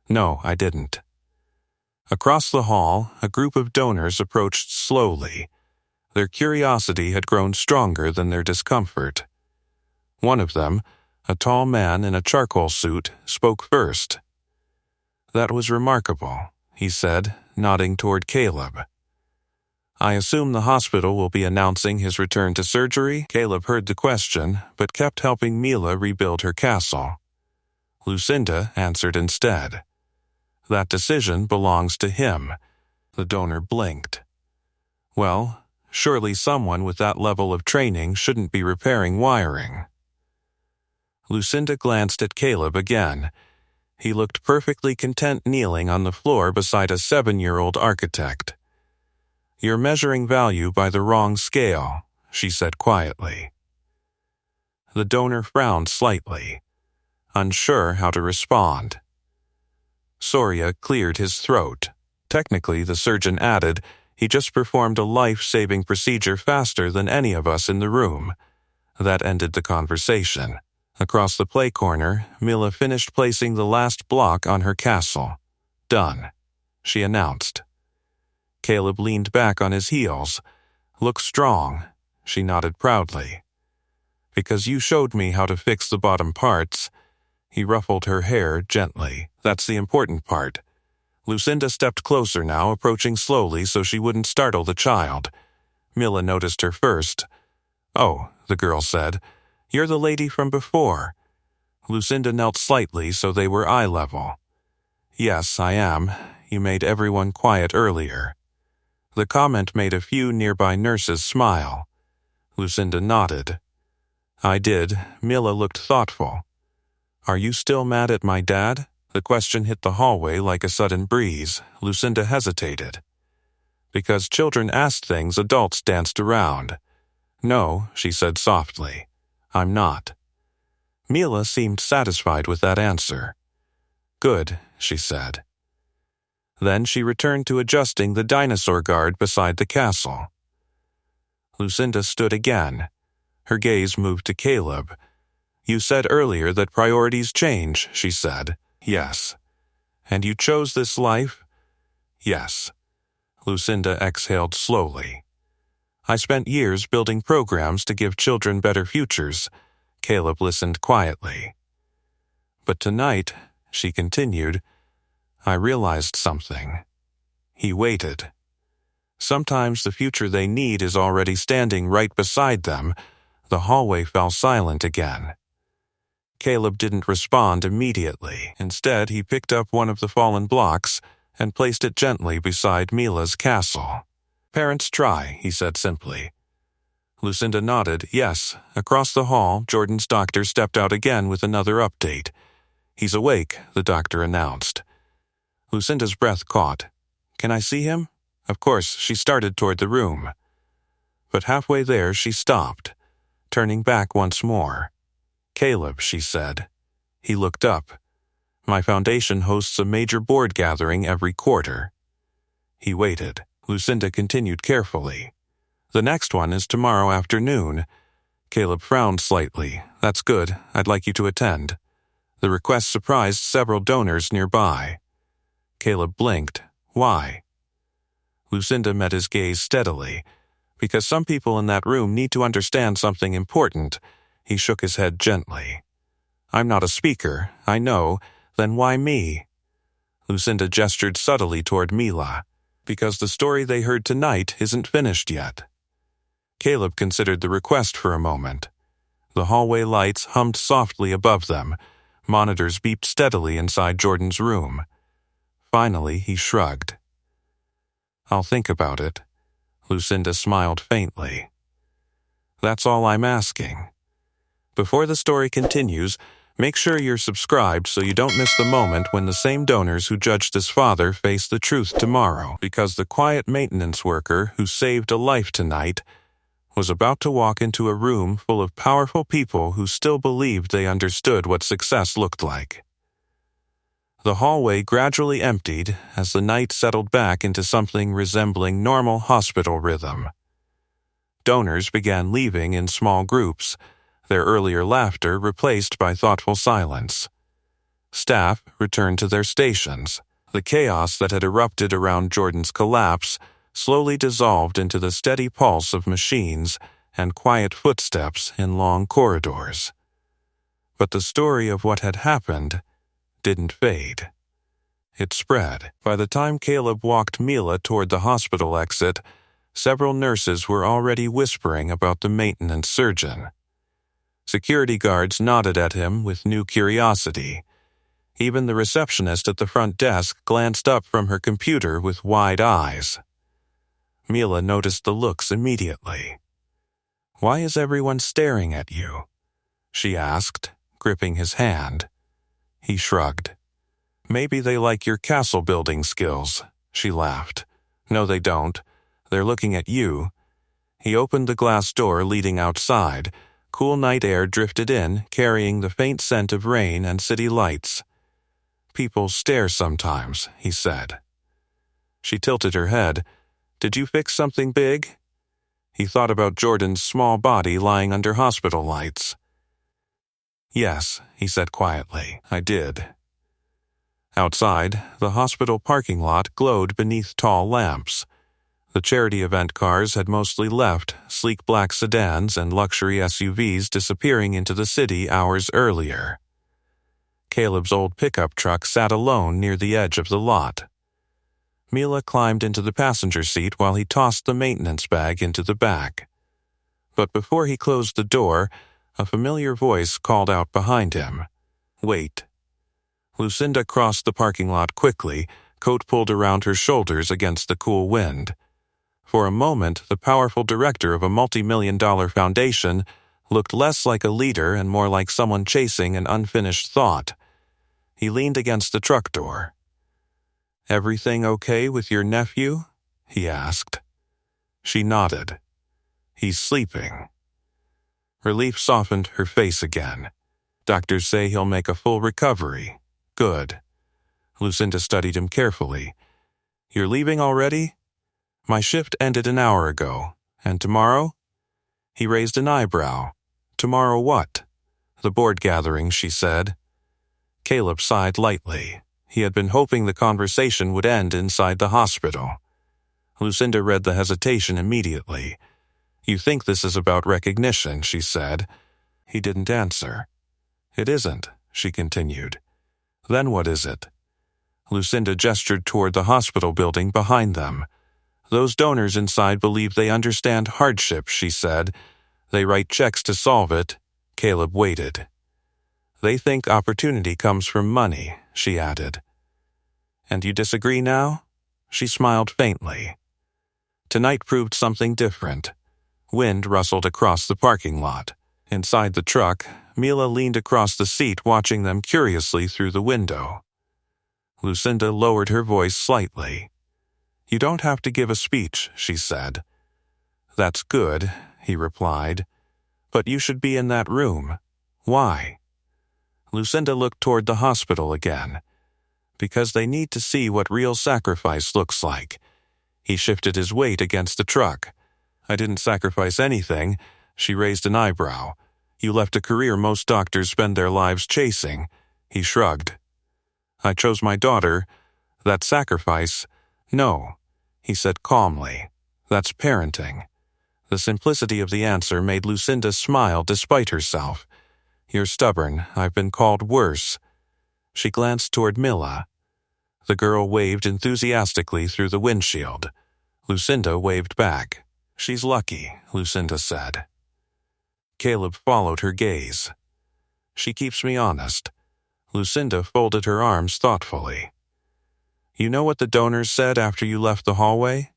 A: No, I didn't. Across the hall, a group of donors approached slowly. Their curiosity had grown stronger than their discomfort. One of them, a tall man in a charcoal suit, spoke first. "That was remarkable," he said, nodding toward Caleb. "I assume the hospital will be announcing his return to surgery?" Caleb heard the question, but kept helping Mila rebuild her castle. Lucinda answered instead. "That decision belongs to him." The donor blinked. "Well, surely someone with that level of training shouldn't be repairing wiring." Lucinda glanced at Caleb again. He looked perfectly content kneeling on the floor beside a 7-year-old architect. "You're measuring value by the wrong scale," she said quietly. The donor frowned slightly, unsure how to respond. Soria cleared his throat. Technically, the surgeon added, he just performed a life-saving procedure faster than any of us in the room. That ended the conversation. Across the play corner, Mila finished placing the last block on her castle. "Done," she announced. Caleb leaned back on his heels. "Look strong," she nodded proudly. "Because you showed me how to fix the bottom parts." He ruffled her hair gently. "That's the important part." Lucinda stepped closer now, approaching slowly so she wouldn't startle the child. Mila noticed her first. "Oh," the girl said, "you're the lady from before." Lucinda knelt slightly so they were eye level. "Yes, I am. You made everyone quiet earlier." The comment made a few nearby nurses smile. Lucinda nodded. "I did." Mila looked thoughtful. "Are you still mad at my dad?" The question hit the hallway like a sudden breeze. Lucinda hesitated. Because children asked things, adults danced around. "No," she said softly. "I'm not." Mila seemed satisfied with that answer. "Good," she said. Then she returned to adjusting the dinosaur guard beside the castle. Lucinda stood again. Her gaze moved to Caleb. "You said earlier that priorities change," she said. "Yes." "And you chose this life?" "Yes." Lucinda exhaled slowly. "I spent years building programs to give children better futures." Caleb listened quietly. "But tonight," she continued, "I realized something." He waited. Sometimes the future they need is already standing right beside them. The hallway fell silent again. Caleb didn't respond immediately. Instead, he picked up one of the fallen blocks and placed it gently beside Mila's castle. "Parents try," he said simply. Lucinda nodded, yes. Across the hall, Jordan's doctor stepped out again with another update. "He's awake," the doctor announced. Lucinda's breath caught. "Can I see him?" Of course, she started toward the room. But halfway there, she stopped, turning back once more. "Caleb," she said. He looked up. "My foundation hosts a major board gathering every quarter." He waited. Lucinda continued carefully. "The next one is tomorrow afternoon." Caleb frowned slightly. "That's good. I'd like you to attend." The request surprised several donors nearby. Caleb blinked. "Why?" Lucinda met his gaze steadily. "Because some people in that room need to understand something important." He shook his head gently. "I'm not a speaker, I know. Then why me?" Lucinda gestured subtly toward Mila. "Because the story they heard tonight isn't finished yet." Caleb considered the request for a moment. The hallway lights hummed softly above them. Monitors beeped steadily inside Jordan's room. Finally, he shrugged. "I'll think about it." Lucinda smiled faintly. "That's all I'm asking." Before the story continues, make sure you're subscribed so you don't miss the moment when the same donors who judged his father face the truth tomorrow, because the quiet maintenance worker who saved a life tonight was about to walk into a room full of powerful people who still believed they understood what success looked like. The hallway gradually emptied as the night settled back into something resembling normal hospital rhythm. Donors began leaving in small groups, their earlier laughter replaced by thoughtful silence. Staff returned to their stations. The chaos that had erupted around Jordan's collapse slowly dissolved into the steady pulse of machines and quiet footsteps in long corridors. But the story of what had happened didn't fade. It spread. By the time Caleb walked Mila toward the hospital exit, several nurses were already whispering about the maintenance surgeon. Security guards nodded at him with new curiosity. Even the receptionist at the front desk glanced up from her computer with wide eyes. Mila noticed the looks immediately. "Why is everyone staring at you?" she asked, gripping his hand. He shrugged. "Maybe they like your castle-building skills," she laughed. "No, they don't. They're looking at you." He opened the glass door leading outside. Cool night air drifted in, carrying the faint scent of rain and city lights. "People stare sometimes," he said. She tilted her head. "Did you fix something big?" He thought about Jordan's small body lying under hospital lights. "Yes," he said quietly, "I did." Outside, the hospital parking lot glowed beneath tall lamps. The charity event cars had mostly left, sleek black sedans and luxury SUVs disappearing into the city hours earlier. Caleb's old pickup truck sat alone near the edge of the lot. Mila climbed into the passenger seat while he tossed the maintenance bag into the back. But before he closed the door, a familiar voice called out behind him, "Wait." Lucinda crossed the parking lot quickly, coat pulled around her shoulders against the cool wind. For a moment, the powerful director of a multi-million-dollar foundation looked less like a leader and more like someone chasing an unfinished thought. He leaned against the truck door. "Everything okay with your nephew?" he asked. She nodded. "He's sleeping." Relief softened her face again. "Doctors say he'll make a full recovery." "Good." Lucinda studied him carefully. "You're leaving already?" "My shift ended an hour ago. And tomorrow?" He raised an eyebrow. "Tomorrow what?" "The board gathering," she said. Caleb sighed lightly. He had been hoping the conversation would end inside the hospital. Lucinda read the hesitation immediately. "You think this is about recognition," she said. He didn't answer. "It isn't," she continued. "Then what is it?" Lucinda gestured toward the hospital building behind them. "Those donors inside believe they understand hardship," she said. "They write checks to solve it." Caleb waited. "They think opportunity comes from money," she added. "And you disagree now?" She smiled faintly. Tonight proved something different. Wind rustled across the parking lot. Inside the truck, Mila leaned across the seat watching them curiously through the window. Lucinda lowered her voice slightly. "You don't have to give a speech," she said. "That's good," he replied. "But you should be in that room. Why?" Lucinda looked toward the hospital again. "Because they need to see what real sacrifice looks like." He shifted his weight against the truck. "I didn't sacrifice anything." She raised an eyebrow. "You left a career most doctors spend their lives chasing." He shrugged. "I chose my daughter. That sacrifice? No," he said calmly. "That's parenting." The simplicity of the answer made Lucinda smile despite herself. "You're stubborn. I've been called worse." She glanced toward Mila. The girl waved enthusiastically through the windshield. Lucinda waved back. "She's lucky," Lucinda said. Caleb followed her gaze. "She keeps me honest." Lucinda folded her arms thoughtfully. "You know what the donors said after you left the hallway?"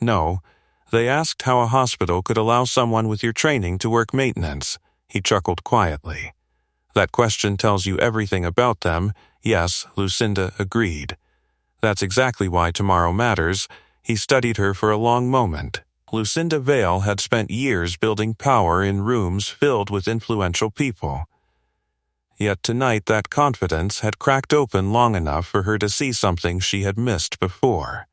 A: "No. They asked how a hospital could allow someone with your training to work maintenance." He chuckled quietly. "That question tells you everything about them." "Yes," Lucinda agreed. "That's exactly why tomorrow matters." He studied her for a long moment. Lucinda Vale had spent years building power in rooms filled with influential people. Yet tonight that confidence had cracked open long enough for her to see something she had missed before.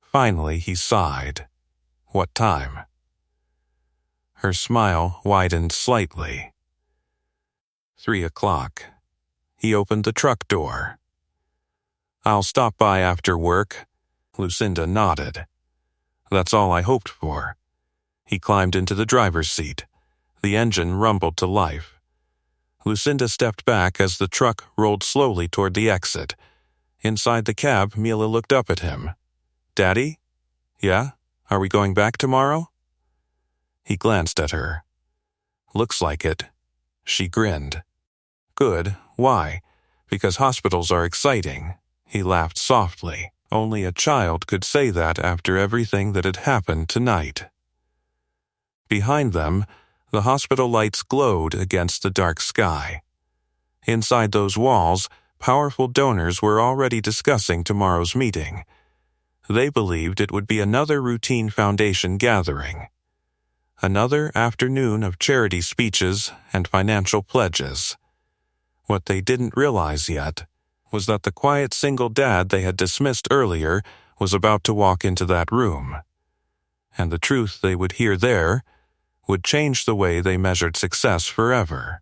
A: Finally he sighed. "What time?" Her smile widened slightly. 3:00. He opened the truck door. I'll stop by after work. Lucinda nodded. That's all I hoped for. He climbed into the driver's seat. The engine rumbled to life. Lucinda stepped back as the truck rolled slowly toward the exit. Inside the cab, Mila looked up at him. Daddy? Yeah? Are we going back tomorrow? He glanced at her. Looks like it. She grinned. Good. Why? Because hospitals are exciting. He laughed softly. Only a child could say that after everything that had happened tonight. Behind them, the hospital lights glowed against the dark sky. Inside those walls, powerful donors were already discussing tomorrow's meeting. They believed it would be another routine foundation gathering. Another afternoon of charity speeches and financial pledges. What they didn't realize yet was that the quiet single dad they had dismissed earlier was about to walk into that room. And the truth they would hear there would change the way they measured success forever.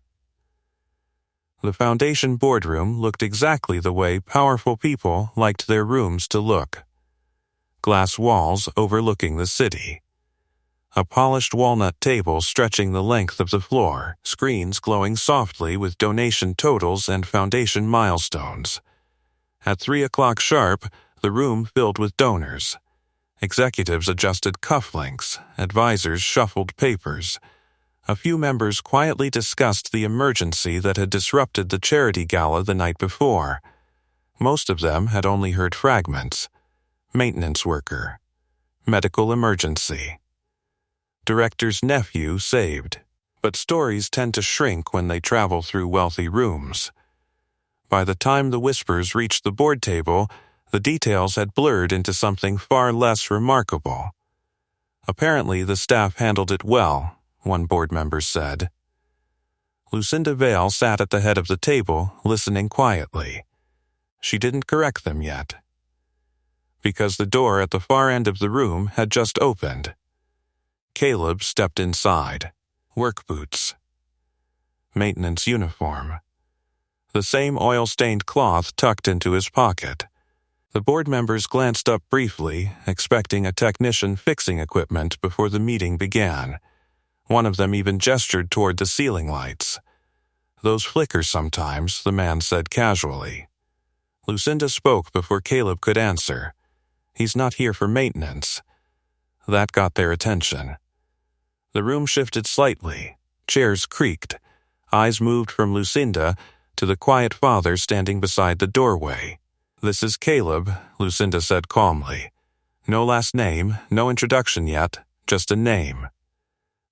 A: The foundation boardroom looked exactly the way powerful people liked their rooms to look. Glass walls overlooking the city. A polished walnut table stretching the length of the floor, screens glowing softly with donation totals and foundation milestones. At 3 o'clock sharp, the room filled with donors. Executives adjusted cufflinks, advisors shuffled papers. A few members quietly discussed the emergency that had disrupted the charity gala the night before. Most of them had only heard fragments. Maintenance worker. Medical emergency. Director's nephew saved. But stories tend to shrink when they travel through wealthy rooms. By the time the whispers reached the board table, the details had blurred into something far less remarkable. Apparently, the staff handled it well, one board member said. Lucinda Vale sat at the head of the table, listening quietly. She didn't correct them yet. Because the door at the far end of the room had just opened. Caleb stepped inside. Work boots. Maintenance uniform. The same oil-stained cloth tucked into his pocket. The board members glanced up briefly, expecting a technician fixing equipment before the meeting began. One of them even gestured toward the ceiling lights. Those flicker sometimes, the man said casually. Lucinda spoke before Caleb could answer. He's not here for maintenance. That got their attention. The room shifted slightly. Chairs creaked. Eyes moved from Lucinda to the quiet father standing beside the doorway. This is Caleb, Lucinda said calmly. No last name, no introduction yet, just a name.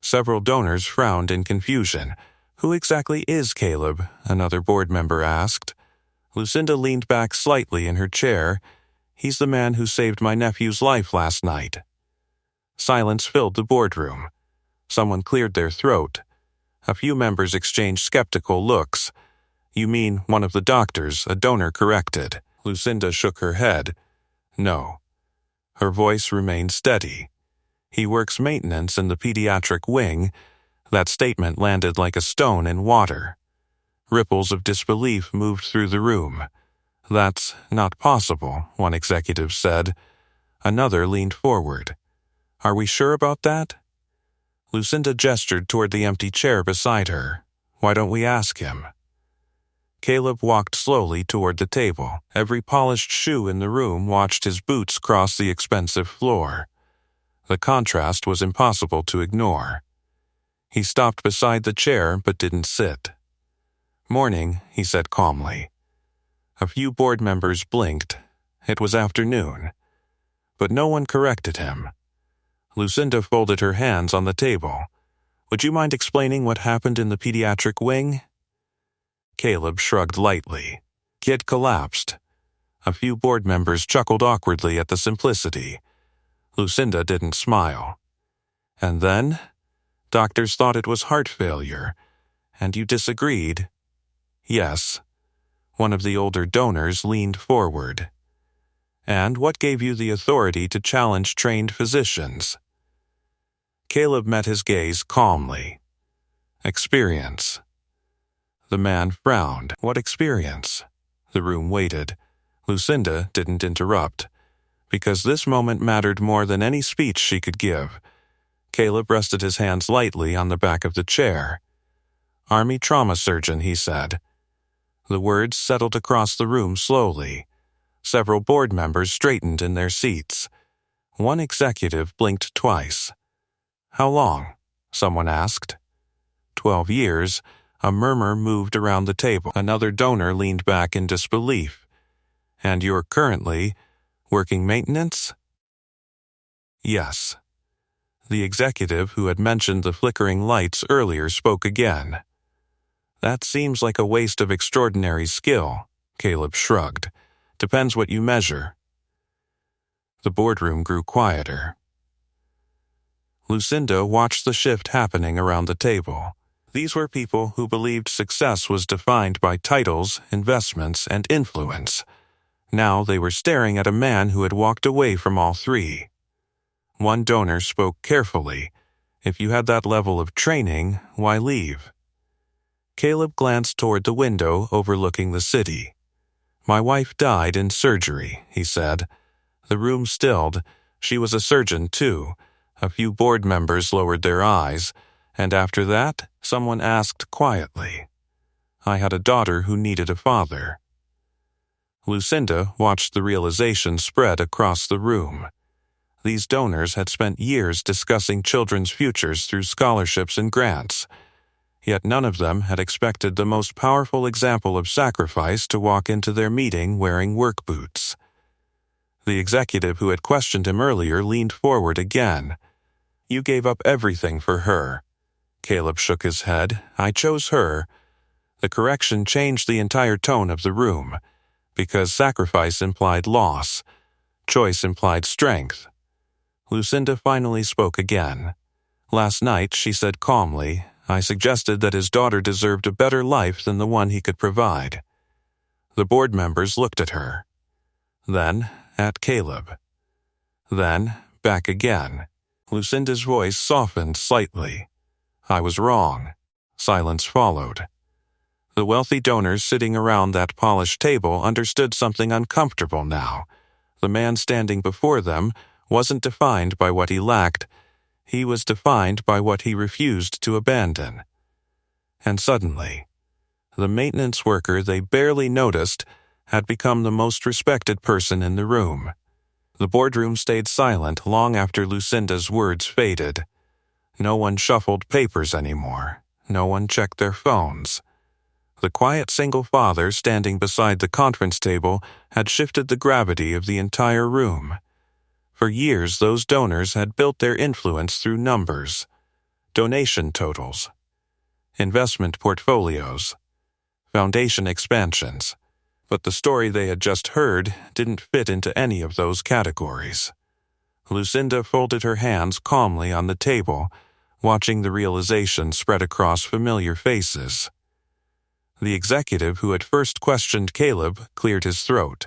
A: Several donors frowned in confusion. Who exactly is Caleb? Another board member asked. Lucinda leaned back slightly in her chair. He's the man who saved my nephew's life last night. Silence filled the boardroom. Someone cleared their throat. A few members exchanged skeptical looks. You mean one of the doctors, a donor corrected. Lucinda shook her head. No. Her voice remained steady. He works maintenance in the pediatric wing. That statement landed like a stone in water. Ripples of disbelief moved through the room. That's not possible, one executive said. Another leaned forward. Are we sure about that? Lucinda gestured toward the empty chair beside her. Why don't we ask him? Caleb walked slowly toward the table. Every polished shoe in the room watched his boots cross the expensive floor. The contrast was impossible to ignore. He stopped beside the chair but didn't sit. Morning, he said calmly. A few board members blinked. It was afternoon. But no one corrected him. Lucinda folded her hands on the table. Would you mind explaining what happened in the pediatric wing? Caleb shrugged lightly. Kid collapsed. A few board members chuckled awkwardly at the simplicity. Lucinda didn't smile. And then? Doctors thought it was heart failure. And you disagreed? Yes. One of the older donors leaned forward. And what gave you the authority to challenge trained physicians? Caleb met his gaze calmly. Experience. The man frowned. What experience? The room waited. Lucinda didn't interrupt, because this moment mattered more than any speech she could give. Caleb rested his hands lightly on the back of the chair. "Army trauma surgeon," he said. The words settled across the room slowly. Several board members straightened in their seats. One executive blinked twice. "How long?" someone asked. 12 years. A murmur moved around the table. Another donor leaned back in disbelief. "And you're currently working maintenance?" "Yes." The executive who had mentioned the flickering lights earlier spoke again. "That seems like a waste of extraordinary skill," Caleb shrugged. "Depends what you measure." The boardroom grew quieter. Lucinda watched the shift happening around the table. These were people who believed success was defined by titles, investments, and influence. Now they were staring at a man who had walked away from all three. One donor spoke carefully. "If you had that level of training, why leave?" Caleb glanced toward the window overlooking the city. "My wife died in surgery," he said. The room stilled. She was a surgeon, too. A few board members lowered their eyes, and after that, someone asked quietly, "I had a daughter who needed a father." Lucinda watched the realization spread across the room. These donors had spent years discussing children's futures through scholarships and grants, yet none of them had expected the most powerful example of sacrifice to walk into their meeting wearing work boots. The executive who had questioned him earlier leaned forward again. "You gave up everything for her." Caleb shook his head. "I chose her." The correction changed the entire tone of the room, because sacrifice implied loss. Choice implied strength. Lucinda finally spoke again. "Last night," she said calmly, "I suggested that his daughter deserved a better life than the one he could provide." The board members looked at her. Then at Caleb. Then back again. Lucinda's voice softened slightly. "I was wrong." Silence followed. The wealthy donors sitting around that polished table understood something uncomfortable now. The man standing before them wasn't defined by what he lacked. He was defined by what he refused to abandon. And suddenly, the maintenance worker they barely noticed had become the most respected person in the room. The boardroom stayed silent long after Lucinda's words faded. No one shuffled papers anymore. No one checked their phones. The quiet single father standing beside the conference table had shifted the gravity of the entire room. For years, those donors had built their influence through numbers, donation totals, investment portfolios, foundation expansions. But the story they had just heard didn't fit into any of those categories. Lucinda folded her hands calmly on the table, watching the realization spread across familiar faces. The executive who had first questioned Caleb cleared his throat.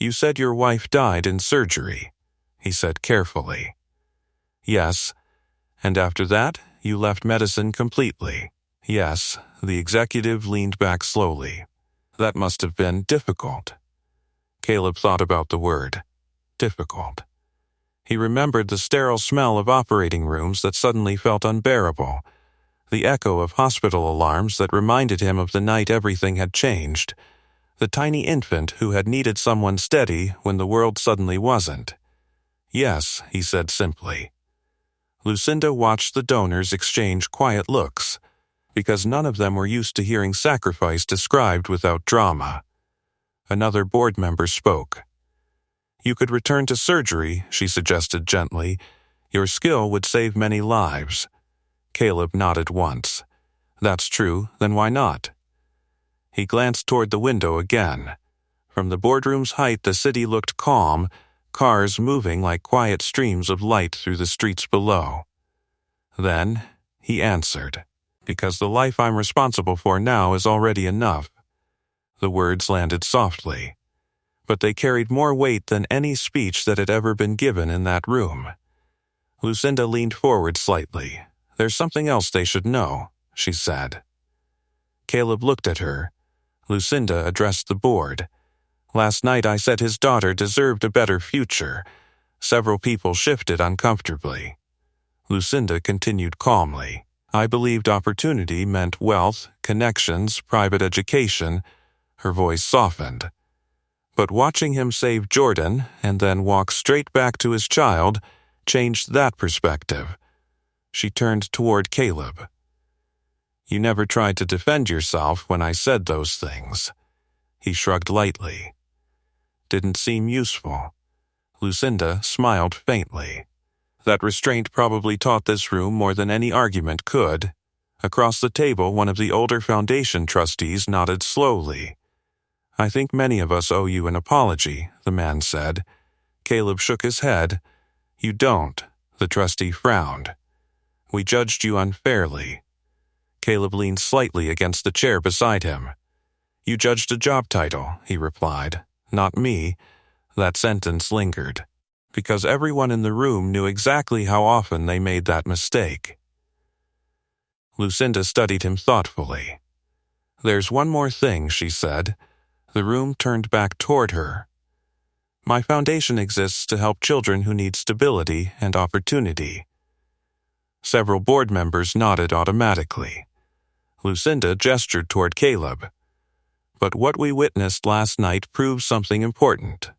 A: "You said your wife died in surgery," he said carefully. "Yes. And after that, you left medicine completely." "Yes." The executive leaned back slowly. "That must have been difficult." Caleb thought about the word, difficult. He remembered the sterile smell of operating rooms that suddenly felt unbearable, the echo of hospital alarms that reminded him of the night everything had changed, the tiny infant who had needed someone steady when the world suddenly wasn't. "Yes," he said simply. Lucinda watched the donors exchange quiet looks, because none of them were used to hearing sacrifice described without drama. Another board member spoke. "You could return to surgery," she suggested gently. "Your skill would save many lives." Caleb nodded once. "That's true, then why not?" He glanced toward the window again. From the boardroom's height, the city looked calm, cars moving like quiet streams of light through the streets below. Then he answered, "Because the life I'm responsible for now is already enough." The words landed softly, but they carried more weight than any speech that had ever been given in that room. Lucinda leaned forward slightly. "There's something else they should know," she said. Caleb looked at her. Lucinda addressed the board. Last night I said his daughter deserved a better future. Several people shifted uncomfortably. Lucinda continued calmly. I believed opportunity meant wealth, connections, private education. Her voice softened. But watching him save Jordan and then walk straight back to his child changed that perspective. She turned toward Caleb. You never tried to defend yourself when I said those things. He shrugged lightly. Didn't seem useful. Lucinda smiled faintly. That restraint probably taught this room more than any argument could. Across the table, one of the older Foundation trustees nodded slowly. I think many of us owe you an apology, the man said. Caleb shook his head. You don't, the trustee frowned. We judged you unfairly. Caleb leaned slightly against the chair beside him. You judged a job title, he replied. Not me. That sentence lingered. Because everyone in the room knew exactly how often they made that mistake. Lucinda studied him thoughtfully. There's one more thing, she said. The room turned back toward her. My foundation exists to help children who need stability and opportunity. Several board members nodded automatically. Lucinda gestured toward Caleb. But what we witnessed last night proves something important.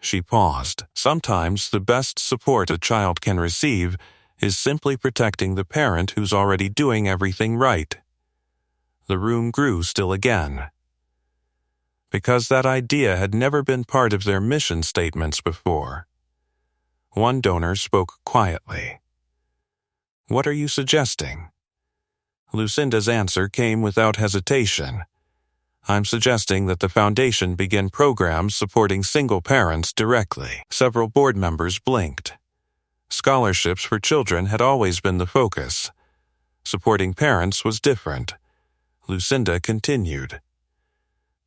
A: She paused. Sometimes the best support a child can receive is simply protecting the parent who's already doing everything right. The room grew still again. Because that idea had never been part of their mission statements before. One donor spoke quietly. What are you suggesting? Lucinda's answer came without hesitation. I'm suggesting that the foundation begin programs supporting single parents directly. Several board members blinked. Scholarships for children had always been the focus. Supporting parents was different. Lucinda continued.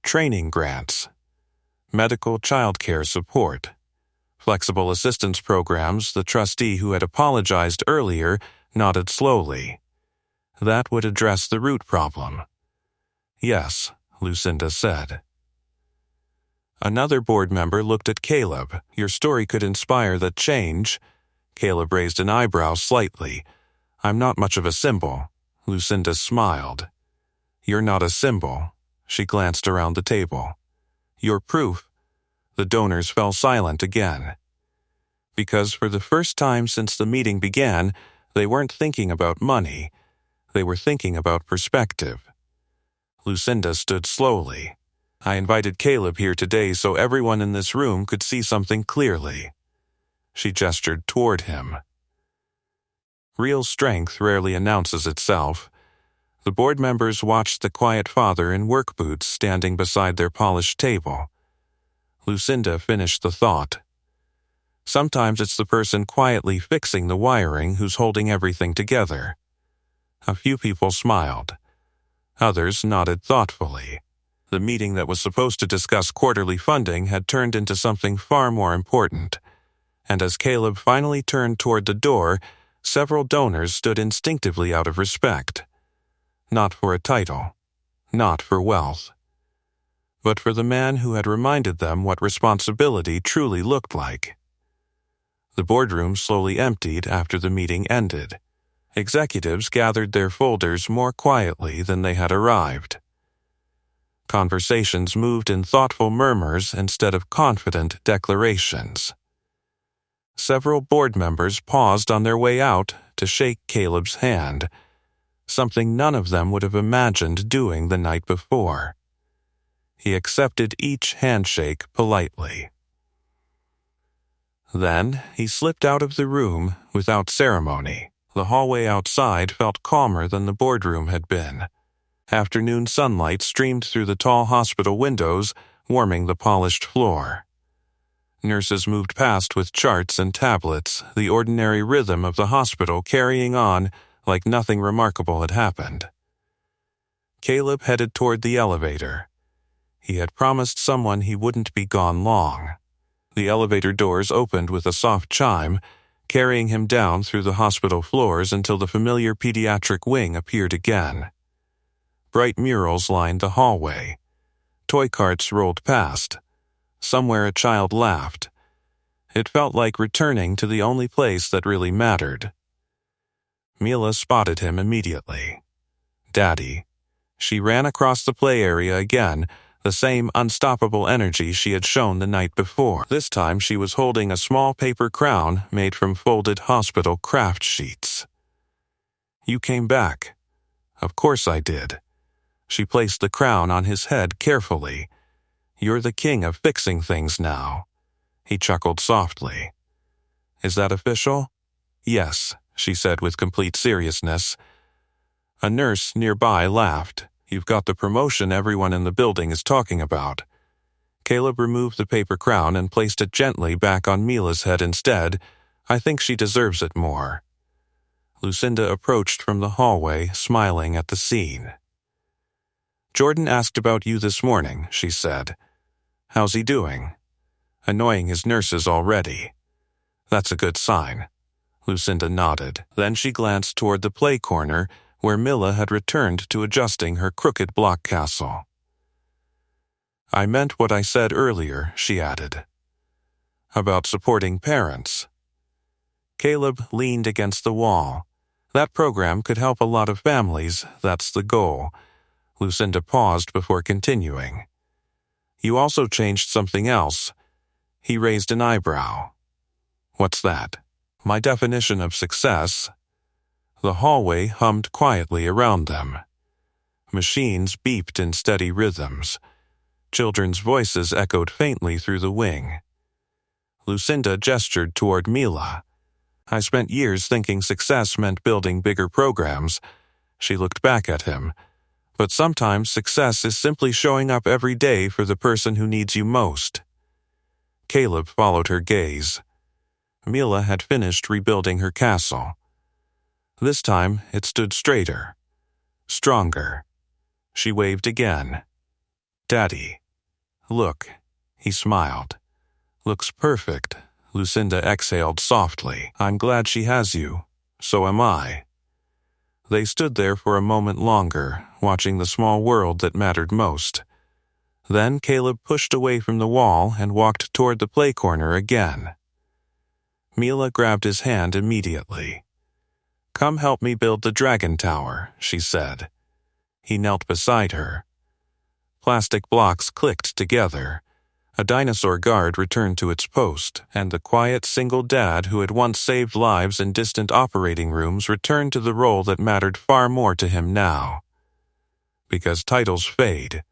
A: Training grants, medical child care support, flexible assistance programs. The trustee who had apologized earlier nodded slowly. That would address the root problem. Yes, Lucinda said. Another board member looked at Caleb. Your story could inspire that change. Caleb raised an eyebrow slightly. I'm not much of a symbol. Lucinda smiled. You're not a symbol. She glanced around the table. You're proof. The donors fell silent again. Because for the first time since the meeting began, they weren't thinking about money. They were thinking about perspective. Lucinda stood slowly. I invited Caleb here today so everyone in this room could see something clearly. She gestured toward him. Real strength rarely announces itself. The board members watched the quiet father in work boots standing beside their polished table. Lucinda finished the thought. Sometimes it's the person quietly fixing the wiring who's holding everything together. A few people smiled. Others nodded thoughtfully. The meeting that was supposed to discuss quarterly funding had turned into something far more important. And as Caleb finally turned toward the door, several donors stood instinctively out of respect. Not for a title, not for wealth, but for the man who had reminded them what responsibility truly looked like. The boardroom slowly emptied after the meeting ended. Executives gathered their folders more quietly than they had arrived. Conversations moved in thoughtful murmurs instead of confident declarations. Several board members paused on their way out to shake Caleb's hand, something none of them would have imagined doing the night before. He accepted each handshake politely. Then he slipped out of the room without ceremony. The hallway outside felt calmer than the boardroom had been. Afternoon sunlight streamed through the tall hospital windows, warming the polished floor. Nurses moved past with charts and tablets, the ordinary rhythm of the hospital carrying on like nothing remarkable had happened. Caleb headed toward the elevator. He had promised someone he wouldn't be gone long. The elevator doors opened with a soft chime, carrying him down through the hospital floors until the familiar pediatric wing appeared again. Bright murals lined the hallway. Toy carts rolled past, Somewhere a child laughed. It felt like returning to the only place that really mattered. Mila spotted him immediately. Daddy. She ran across the play area again, the same unstoppable energy she had shown the night before. This time she was holding a small paper crown made from folded hospital craft sheets. You came back. Of course I did. She placed the crown on his head carefully. You're the king of fixing things now. He chuckled softly. Is that official? Yes, she said with complete seriousness. A nurse nearby laughed. You've got the promotion everyone in the building is talking about. Caleb removed the paper crown and placed it gently back on Mila's head instead. I think she deserves it more. Lucinda approached from the hallway, smiling at the scene. Jordan asked about you this morning, she said. How's he doing? Annoying his nurses already. That's a good sign. Lucinda nodded. Then she glanced toward the play corner, where Mila had returned to adjusting her crooked block castle. I meant what I said earlier, she added. About supporting parents. Caleb leaned against the wall. That program could help a lot of families, that's the goal. Lucinda paused before continuing. You also changed something else. He raised an eyebrow. What's that? My definition of success. The hallway hummed quietly around them. Machines beeped in steady rhythms. Children's voices echoed faintly through the wing. Lucinda gestured toward Mila. I spent years thinking success meant building bigger programs. She looked back at him. But sometimes success is simply showing up every day for the person who needs you most. Caleb followed her gaze. Mila had finished rebuilding her castle. This time it stood straighter, stronger. She waved again. Daddy. Look, he smiled. Looks perfect, Lucinda exhaled softly. I'm glad she has you. So am I. They stood there for a moment longer, watching the small world that mattered most. Then Caleb pushed away from the wall and walked toward the play corner again. Mila grabbed his hand immediately. Come help me build the dragon tower, she said. He knelt beside her. Plastic blocks clicked together. A dinosaur guard returned to its post, and the quiet single dad who had once saved lives in distant operating rooms returned to the role that mattered far more to him now. Because titles fade,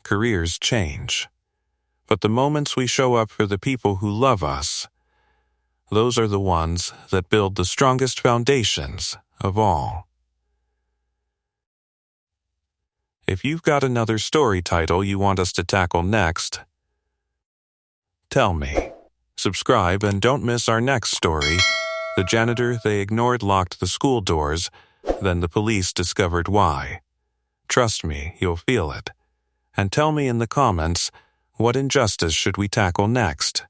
A: careers change. But the moments we show up for the people who love us, those are the ones that build the strongest foundations of all. If you've got another story title you want us to tackle next, tell me. Subscribe and don't miss our next story. The janitor they ignored locked the school doors, then the police discovered why. Trust me, you'll feel it. And tell me in the comments, what injustice should we tackle next?